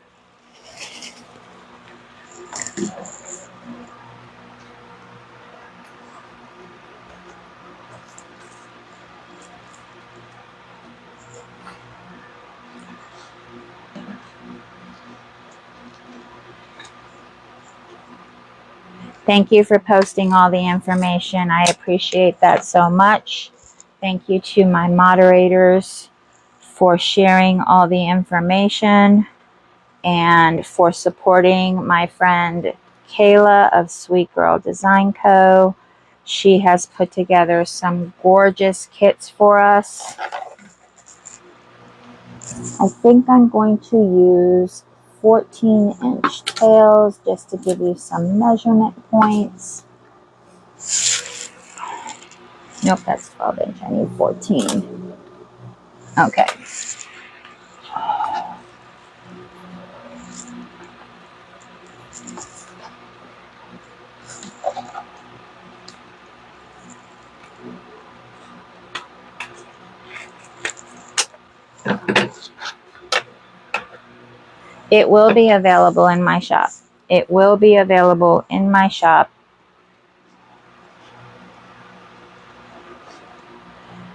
Thank you for posting all the information. I appreciate that so much. Thank you to my moderators for sharing all the information and for supporting my friend Caela of Sweet Girl Design Co. She has put together some gorgeous kits for us. I think I'm going to use 14-inch tails just to give you some measurement points. Nope, that's 12-inch. I need 14. Okay. It will be available in my shop. It will be available in my shop.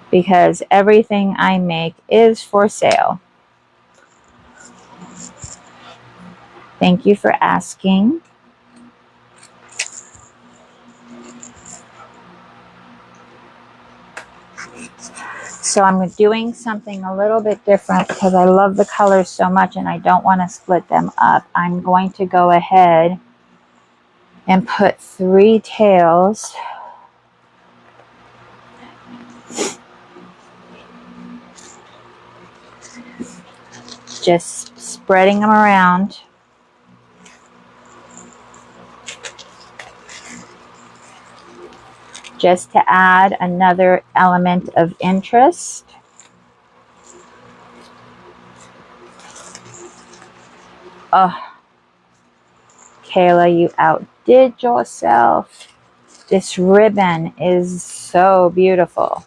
Because everything I make is for sale. Thank you for asking. So I'm doing something a little bit different because I love the colors so much and I don't want to split them up. I'm going to go ahead and put 3 tails just spreading them around. Just to add another element of interest. Oh, Caela, you outdid yourself. This ribbon is so beautiful.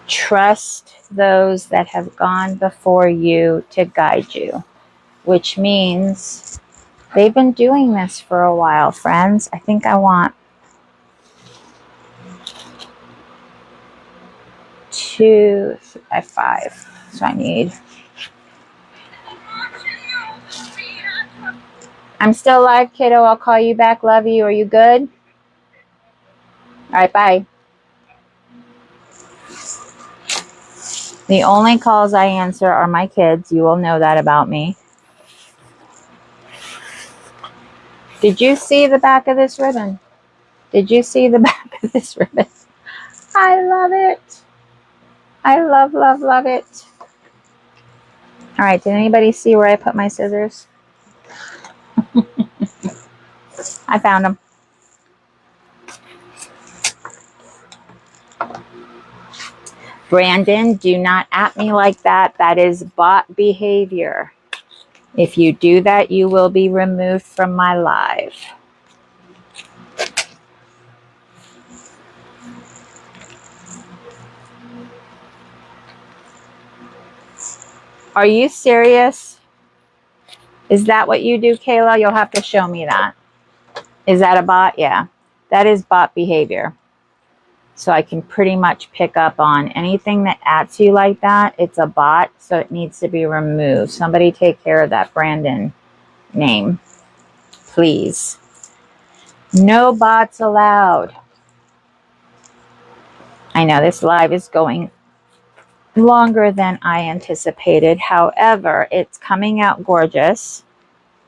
Trust those that have gone before you to guide you, which means they've been doing this for a while, friends. I think I want 2, 5. So I need. I'm still live, kiddo. I'll call you back. Love you. Are you good? All right, bye. The only calls I answer are my kids. You will know that about me. Did you see the back of this ribbon? Did you see the back of this ribbon? I love it. I love, love, love it. All right, did anybody see where I put my scissors? I found them. Brandon, do not at me like that. That is bot behavior. If you do that, you will be removed from my live. Are you serious? Is that what you do, Caela? You'll have to show me that. Is that a bot? Yeah. That is bot behavior. So I can pretty much pick up on anything that at you like that. It's a bot, so it needs to be removed. Somebody take care of that Brandon name, please. No bots allowed. I know this live is going longer than I anticipated. However, it's coming out gorgeous.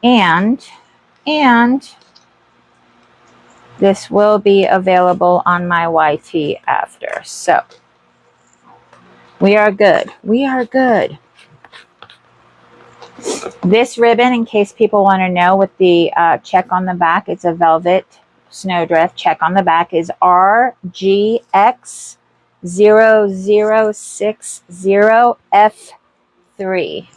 And this will be available on my YT after. So we are good. We are good. This ribbon, in case people want to know, with the check on the back, it's a velvet snowdrift. Check on the back is RGX0060F3.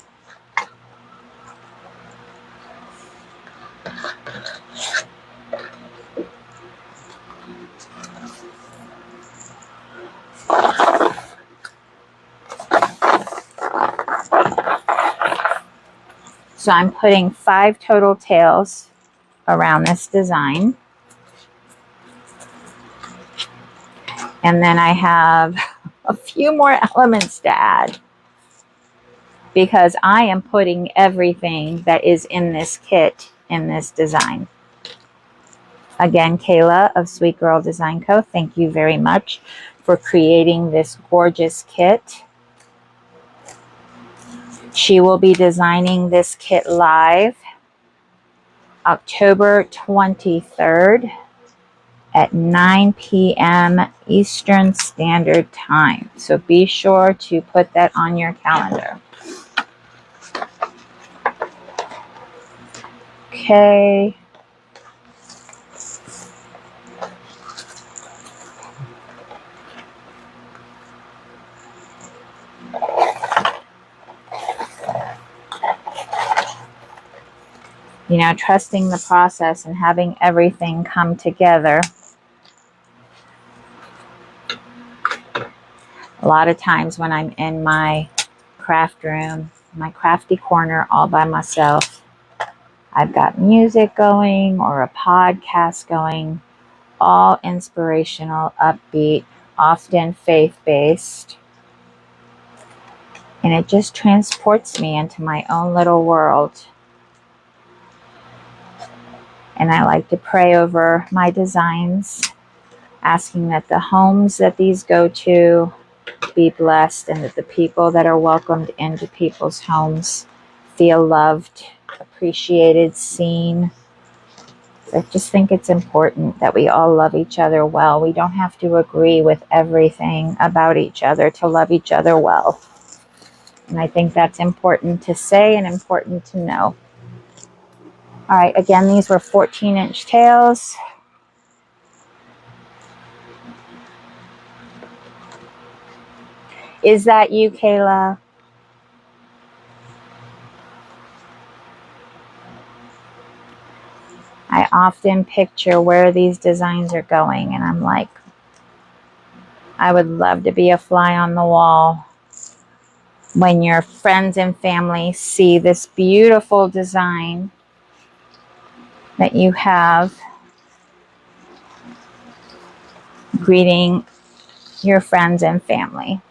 So I'm putting 5 total tails around this design. And then I have a few more elements to add because I am putting everything that is in this kit in this design. Again, Caela of Sweet Girl Design Co., thank you very much for creating this gorgeous kit. She will be designing this kit live October 23rd at 9 p.m. Eastern Standard Time. So be sure to put that on your calendar. Okay. You know, trusting the process and having everything come together. A lot of times when I'm in my craft room, my crafty corner all by myself, I've got music going or a podcast going, all inspirational, upbeat, often faith-based. And it just transports me into my own little world. And I like to pray over my designs, asking that the homes that these go to be blessed, and that the people that are welcomed into people's homes feel loved, appreciated, seen. I just think it's important that we all love each other well. We don't have to agree with everything about each other to love each other well. And I think that's important to say and important to know. All right, again, these were 14-inch tails. Is that you, Caela? I often picture where these designs are going, and I'm like, I would love to be a fly on the wall when your friends and family see this beautiful design that you have, greeting your friends and family.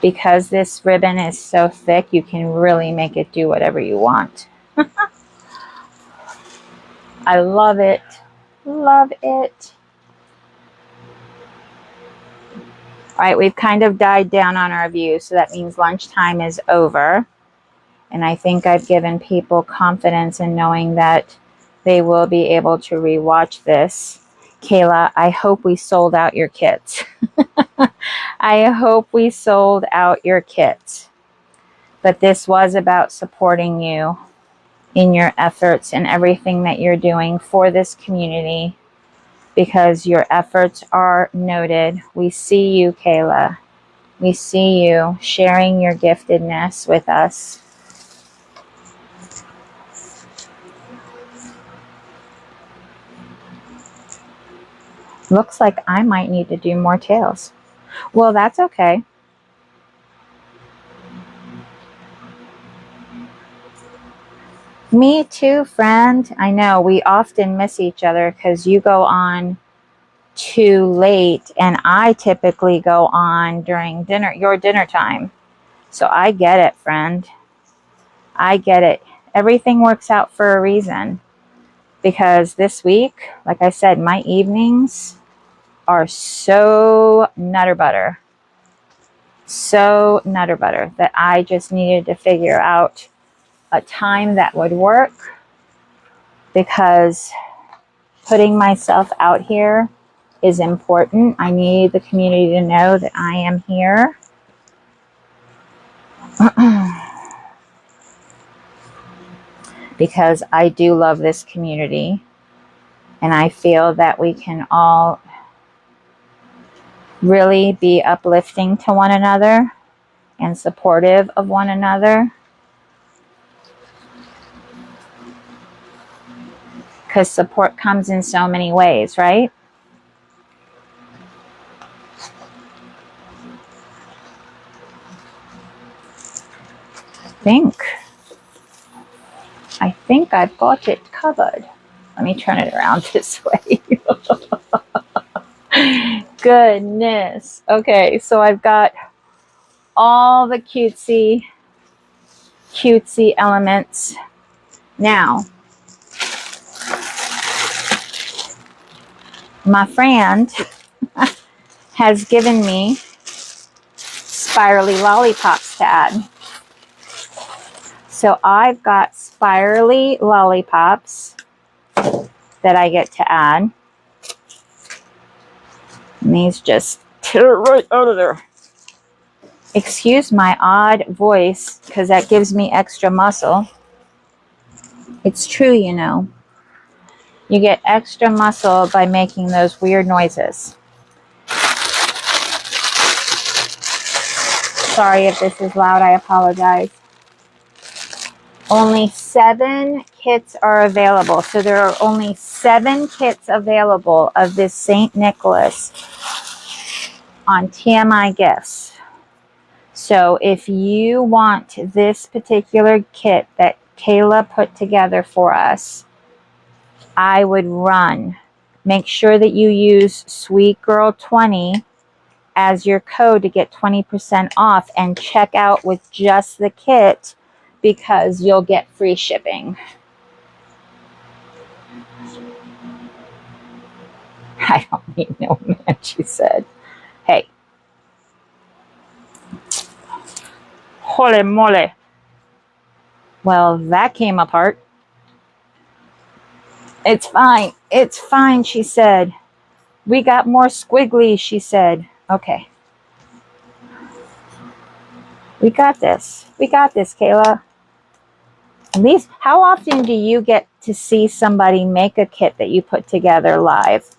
Because this ribbon is so thick, you can really make it do whatever you want. I love it. Love it. All right, we've kind of died down on our view, so that means lunchtime is over. And I think I've given people confidence in knowing that they will be able to rewatch this. Caela, I hope we sold out your kits. I hope we sold out your kits. But this was about supporting you in your efforts and everything that you're doing for this community, because your efforts are noted. We see you, Caela. We see you sharing your giftedness with us. Looks like I might need to do more tails. Well, that's okay. Me too, friend. I know we often miss each other because you go on too late and I typically go on during your dinner time. So I get it, friend. I get it. Everything works out for a reason. Because this week, like I said, my evenings are so nutter butter. So nutter butter that I just needed to figure out a time that would work, because putting myself out here is important. I need the community to know that I am here. Because I do love this community, and I feel that we can all really be uplifting to one another and supportive of one another. Because support comes in so many ways, right? I think I've got it covered. Let me turn it around this way. Goodness. Okay, so I've got all the cutesy elements. Now, my friend has given me spirally lollipops to add. So I've got spirally lollipops that I get to add. And these just tear right out of there. Excuse my odd voice, because that gives me extra muscle. It's true, you know. You get extra muscle by making those weird noises. Sorry if this is loud, I apologize. Only 7 kits are available. So there are only 7 kits available of this St. Nicholas on TMI Gifts. So if you want this particular kit that Caela put together for us, I would run. Make sure that you use SweetGirl20 as your code to get 20% off, and check out with just the kit, because you'll get free shipping. I don't need no man, she said. Hey. Holy moly. Well, that came apart. It's fine. It's fine, she said. We got more squiggly, she said. Okay. We got this. We got this, Caela. At least, how often do you get to see somebody make a kit that you put together live?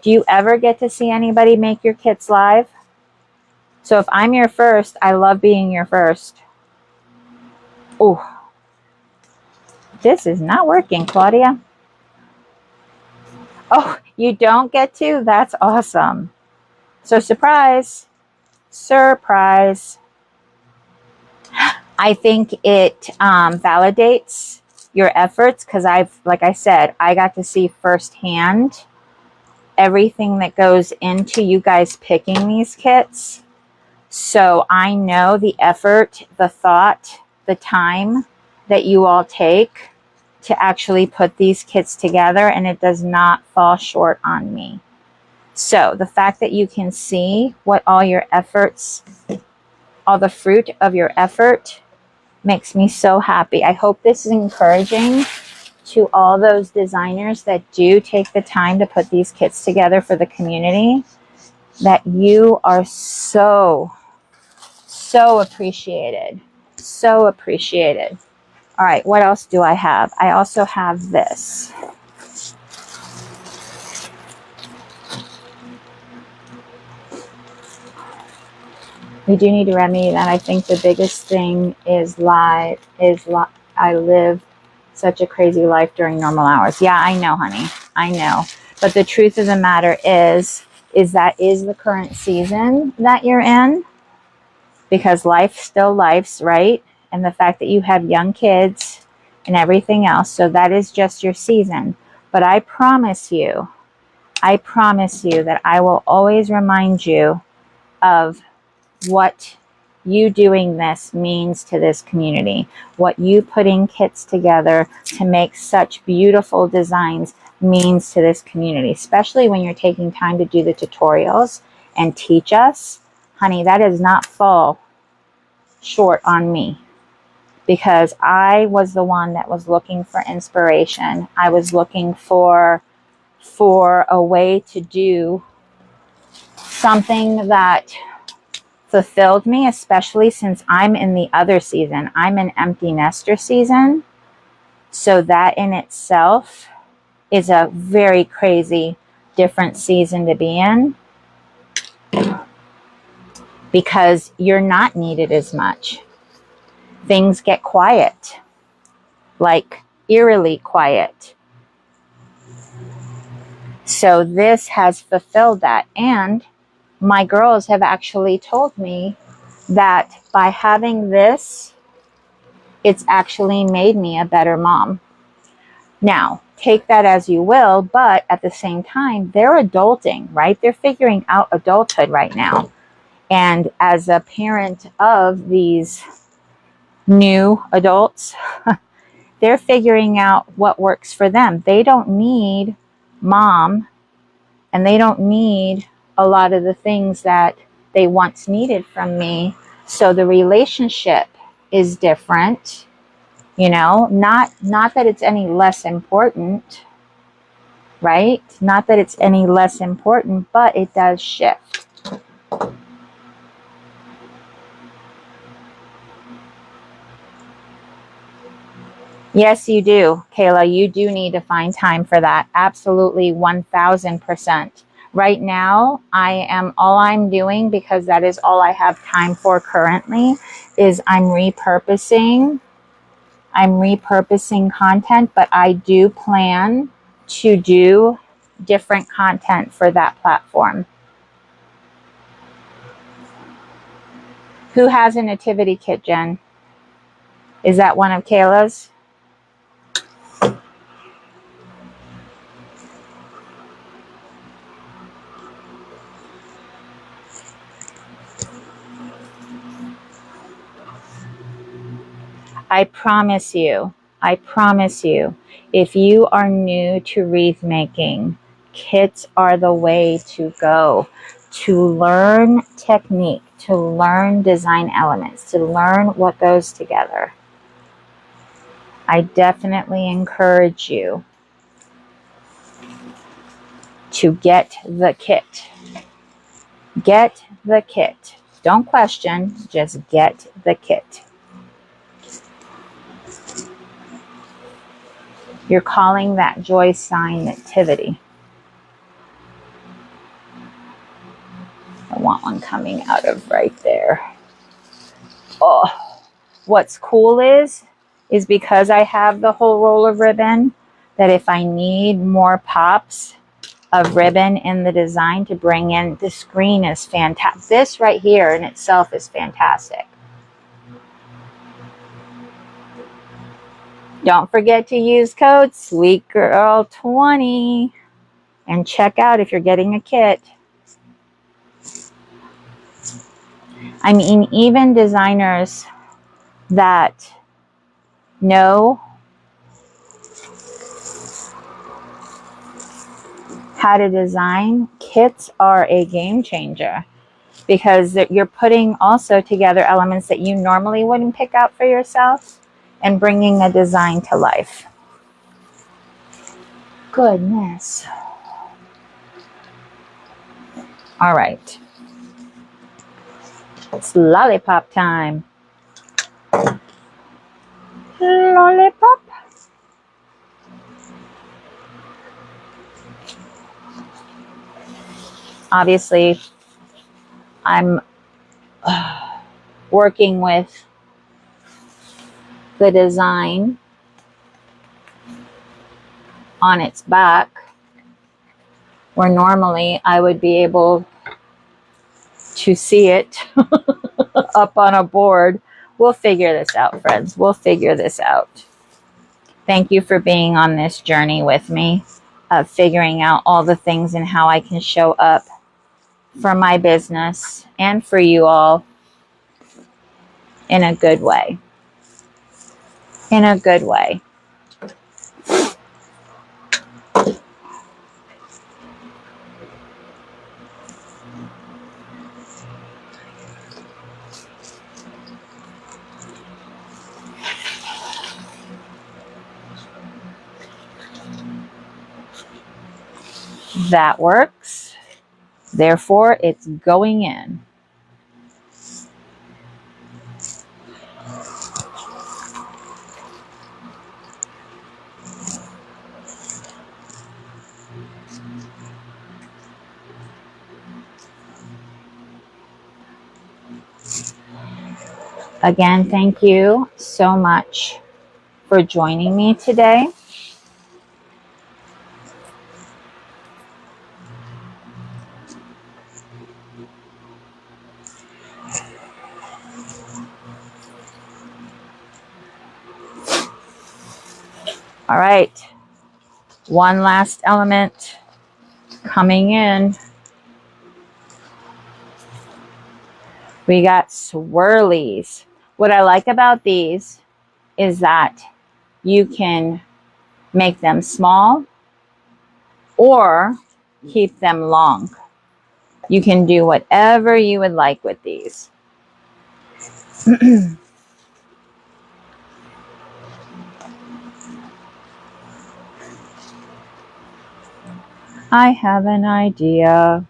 Do you ever get to see anybody make your kits live? So if I'm your first, I love being your first. Oh, this is not working, Claudia. Oh, you don't get to? That's awesome. So surprise. Surprise. I think it validates your efforts because like I said, I got to see firsthand everything that goes into you guys picking these kits. So I know the effort, the thought, the time that you all take to actually put these kits together, and it does not fall short on me. So the fact that you can see what all your efforts, all the fruit of your effort, makes me so happy. I hope this is encouraging to all those designers that do take the time to put these kits together for the community, that you are so appreciated. So appreciated. All right, what else do I have? I also have this. We do need to remedy that. I think the biggest thing is I live such a crazy life during normal hours. Yeah, I know, honey. I know. But the truth of the matter is that is the current season that you're in, because life still life's, right? And the fact that you have young kids and everything else. So that is just your season. But I promise you that I will always remind you of what you doing this means to this community, what you putting kits together to make such beautiful designs means to this community, especially when you're taking time to do the tutorials and teach us. Honey, that does not fall short on me, because I was the one that was looking for inspiration. I was looking for a way to do something that fulfilled me, especially since I'm in the other season. I'm an empty nester season. So that in itself is a very crazy different season to be in, because you're not needed as much. Things get quiet, like eerily quiet. So this has fulfilled that. And my girls have actually told me that by having this, it's actually made me a better mom. Now, take that as you will, but at the same time, they're adulting, right? They're figuring out adulthood right now. And as a parent of these new adults, they're figuring out what works for them. They don't need mom, and they don't need a lot of the things that they once needed from me. So the relationship is different, you know, not that it's any less important, right? Not that it's any less important, but it does shift. Yes, you do, Caela. You do need to find time for that. Absolutely, 1000%. Right now, all I'm doing, because that is all I have time for currently, is I'm repurposing content, but I do plan to do different content for that platform. Who has a nativity kit, Jen? Is that one of Caela's? I promise you, if you are new to wreath making, kits are the way to go. To learn technique, to learn design elements, to learn what goes together. I definitely encourage you to get the kit. Get the kit. Don't question, just get the kit. You're calling that joy sign nativity. I want one coming out of right there. Oh, what's cool is because I have the whole roll of ribbon, that if I need more pops of ribbon in the design to bring in, the screen is fantastic. This right here in itself is fantastic. Don't forget to use code SweetGirl20 and check out if you're getting a kit. I mean, even designers that know how to design, kits are a game changer, because you're putting also together elements that you normally wouldn't pick out for yourself and bringing a design to life. Goodness. All right. It's lollipop time. Lollipop. Obviously, I'm working with the design on its back, where normally I would be able to see it up on a board. We'll figure this out, friends. We'll figure this out. Thank you for being on this journey with me of figuring out all the things and how I can show up for my business and for you all in a good way. In a good way. That works. Therefore, it's going in. Again, thank you so much for joining me today. All right, one last element coming in. We got swirlies. What I like about these is that you can make them small or keep them long. You can do whatever you would like with these. I have an idea.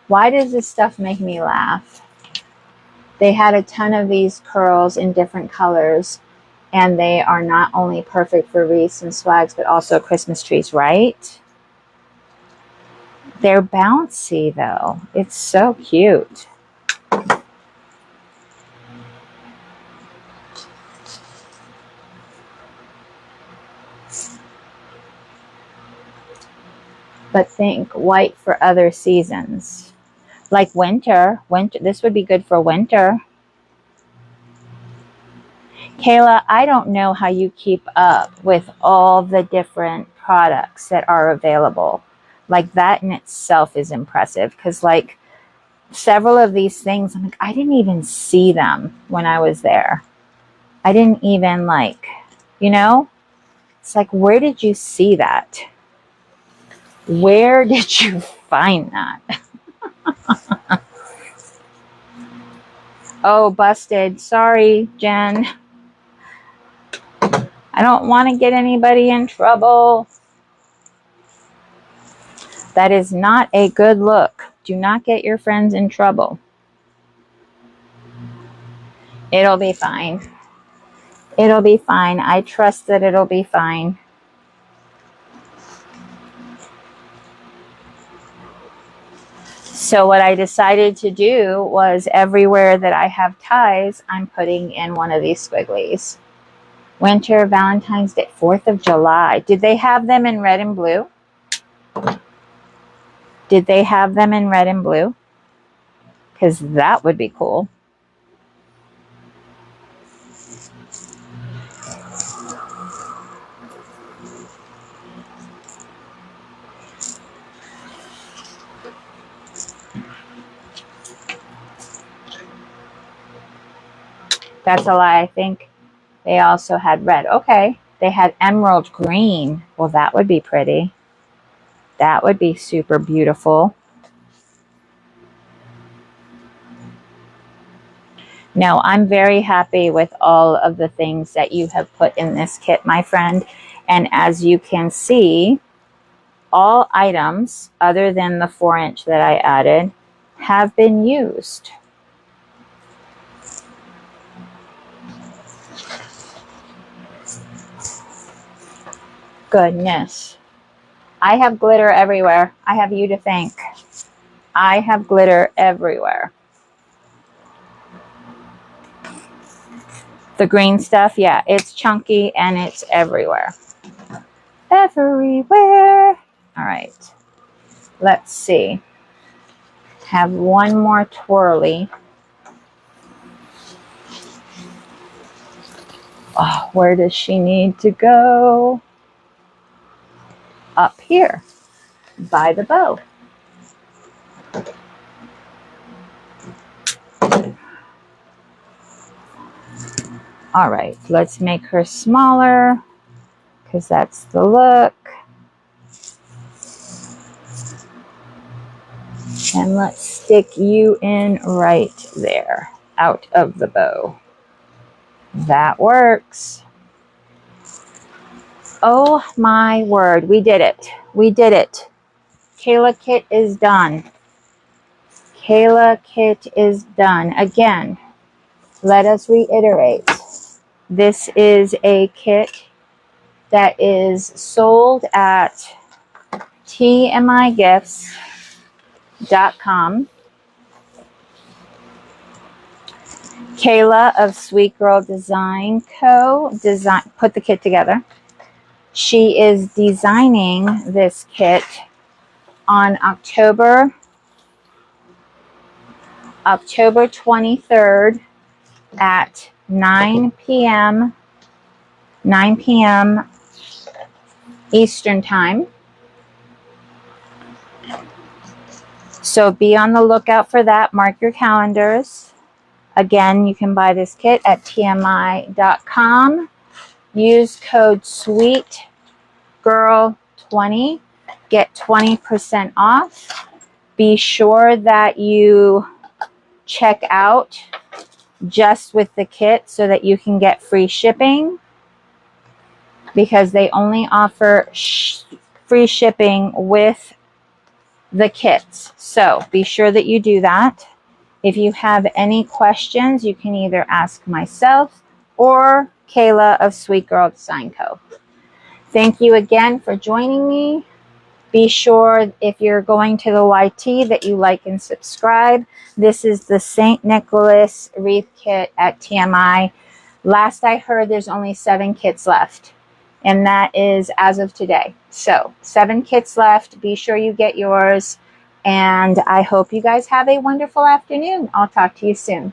Why does this stuff make me laugh? They had a ton of these curls in different colors, and they are not only perfect for wreaths and swags, but also Christmas trees, right? They're bouncy, though. It's so cute. But think white for other seasons. Like winter. This would be good for winter. Caela, I don't know how you keep up with all the different products that are available. Like, that in itself is impressive, because like several of these things, I'm like, I didn't even see them when I was there. I didn't even like, you know, it's like, where did you see that? Where did you find that? Oh, busted. Sorry, Jen. I don't want to get anybody in trouble. That is not a good look. Do not get your friends in trouble. It'll be fine. It'll be fine. I trust that it'll be fine. So what I decided to do was, everywhere that I have ties, I'm putting in one of these squigglies. Winter, Valentine's Day, 4th of July. Did they have them in red and blue? Did they have them in red and blue? Because that would be cool. That's a lie. I think they also had red. Okay. They had emerald green. Well, that would be pretty. That would be super beautiful. No, I'm very happy with all of the things that you have put in this kit, my friend. And as you can see, all items other than the 4-inch that I added have been used. Goodness. I have glitter everywhere. I have you to thank. I have glitter everywhere. The green stuff, yeah, it's chunky and it's everywhere. Everywhere. All right. Let's see. Have one more twirly. Oh, where does she need to go? Up here, by the bow. All right, let's make her smaller, because that's the look. And let's stick you in right there, out of the bow. That works. Oh my word, we did it. We did it. Caela kit is done. Caela kit is done. Again, let us reiterate. This is a kit that is sold at TMIGifts.com. Caela of Sweet Girl Design Co. put the kit together. She is designing this kit on October 23rd at 9 p.m. Eastern Time. So be on the lookout for that. Mark your calendars. Again, you can buy this kit at TMI.com. Use code SWEETGIRL20. Get 20% off. Be sure that you check out just with the kit so that you can get free shipping, because they only offer free shipping with the kits. So be sure that you do that. If you have any questions, you can either ask myself or Caela of Sweet Girl Design Co. Thank you again for joining me. Be sure, if you're going to the YT, that you like and subscribe. This is the St. Nicholas Wreath Kit at TMI. Last I heard, there's only 7 kits left, and that is as of today. So 7 kits left. Be sure you get yours, and I hope you guys have a wonderful afternoon. I'll talk to you soon.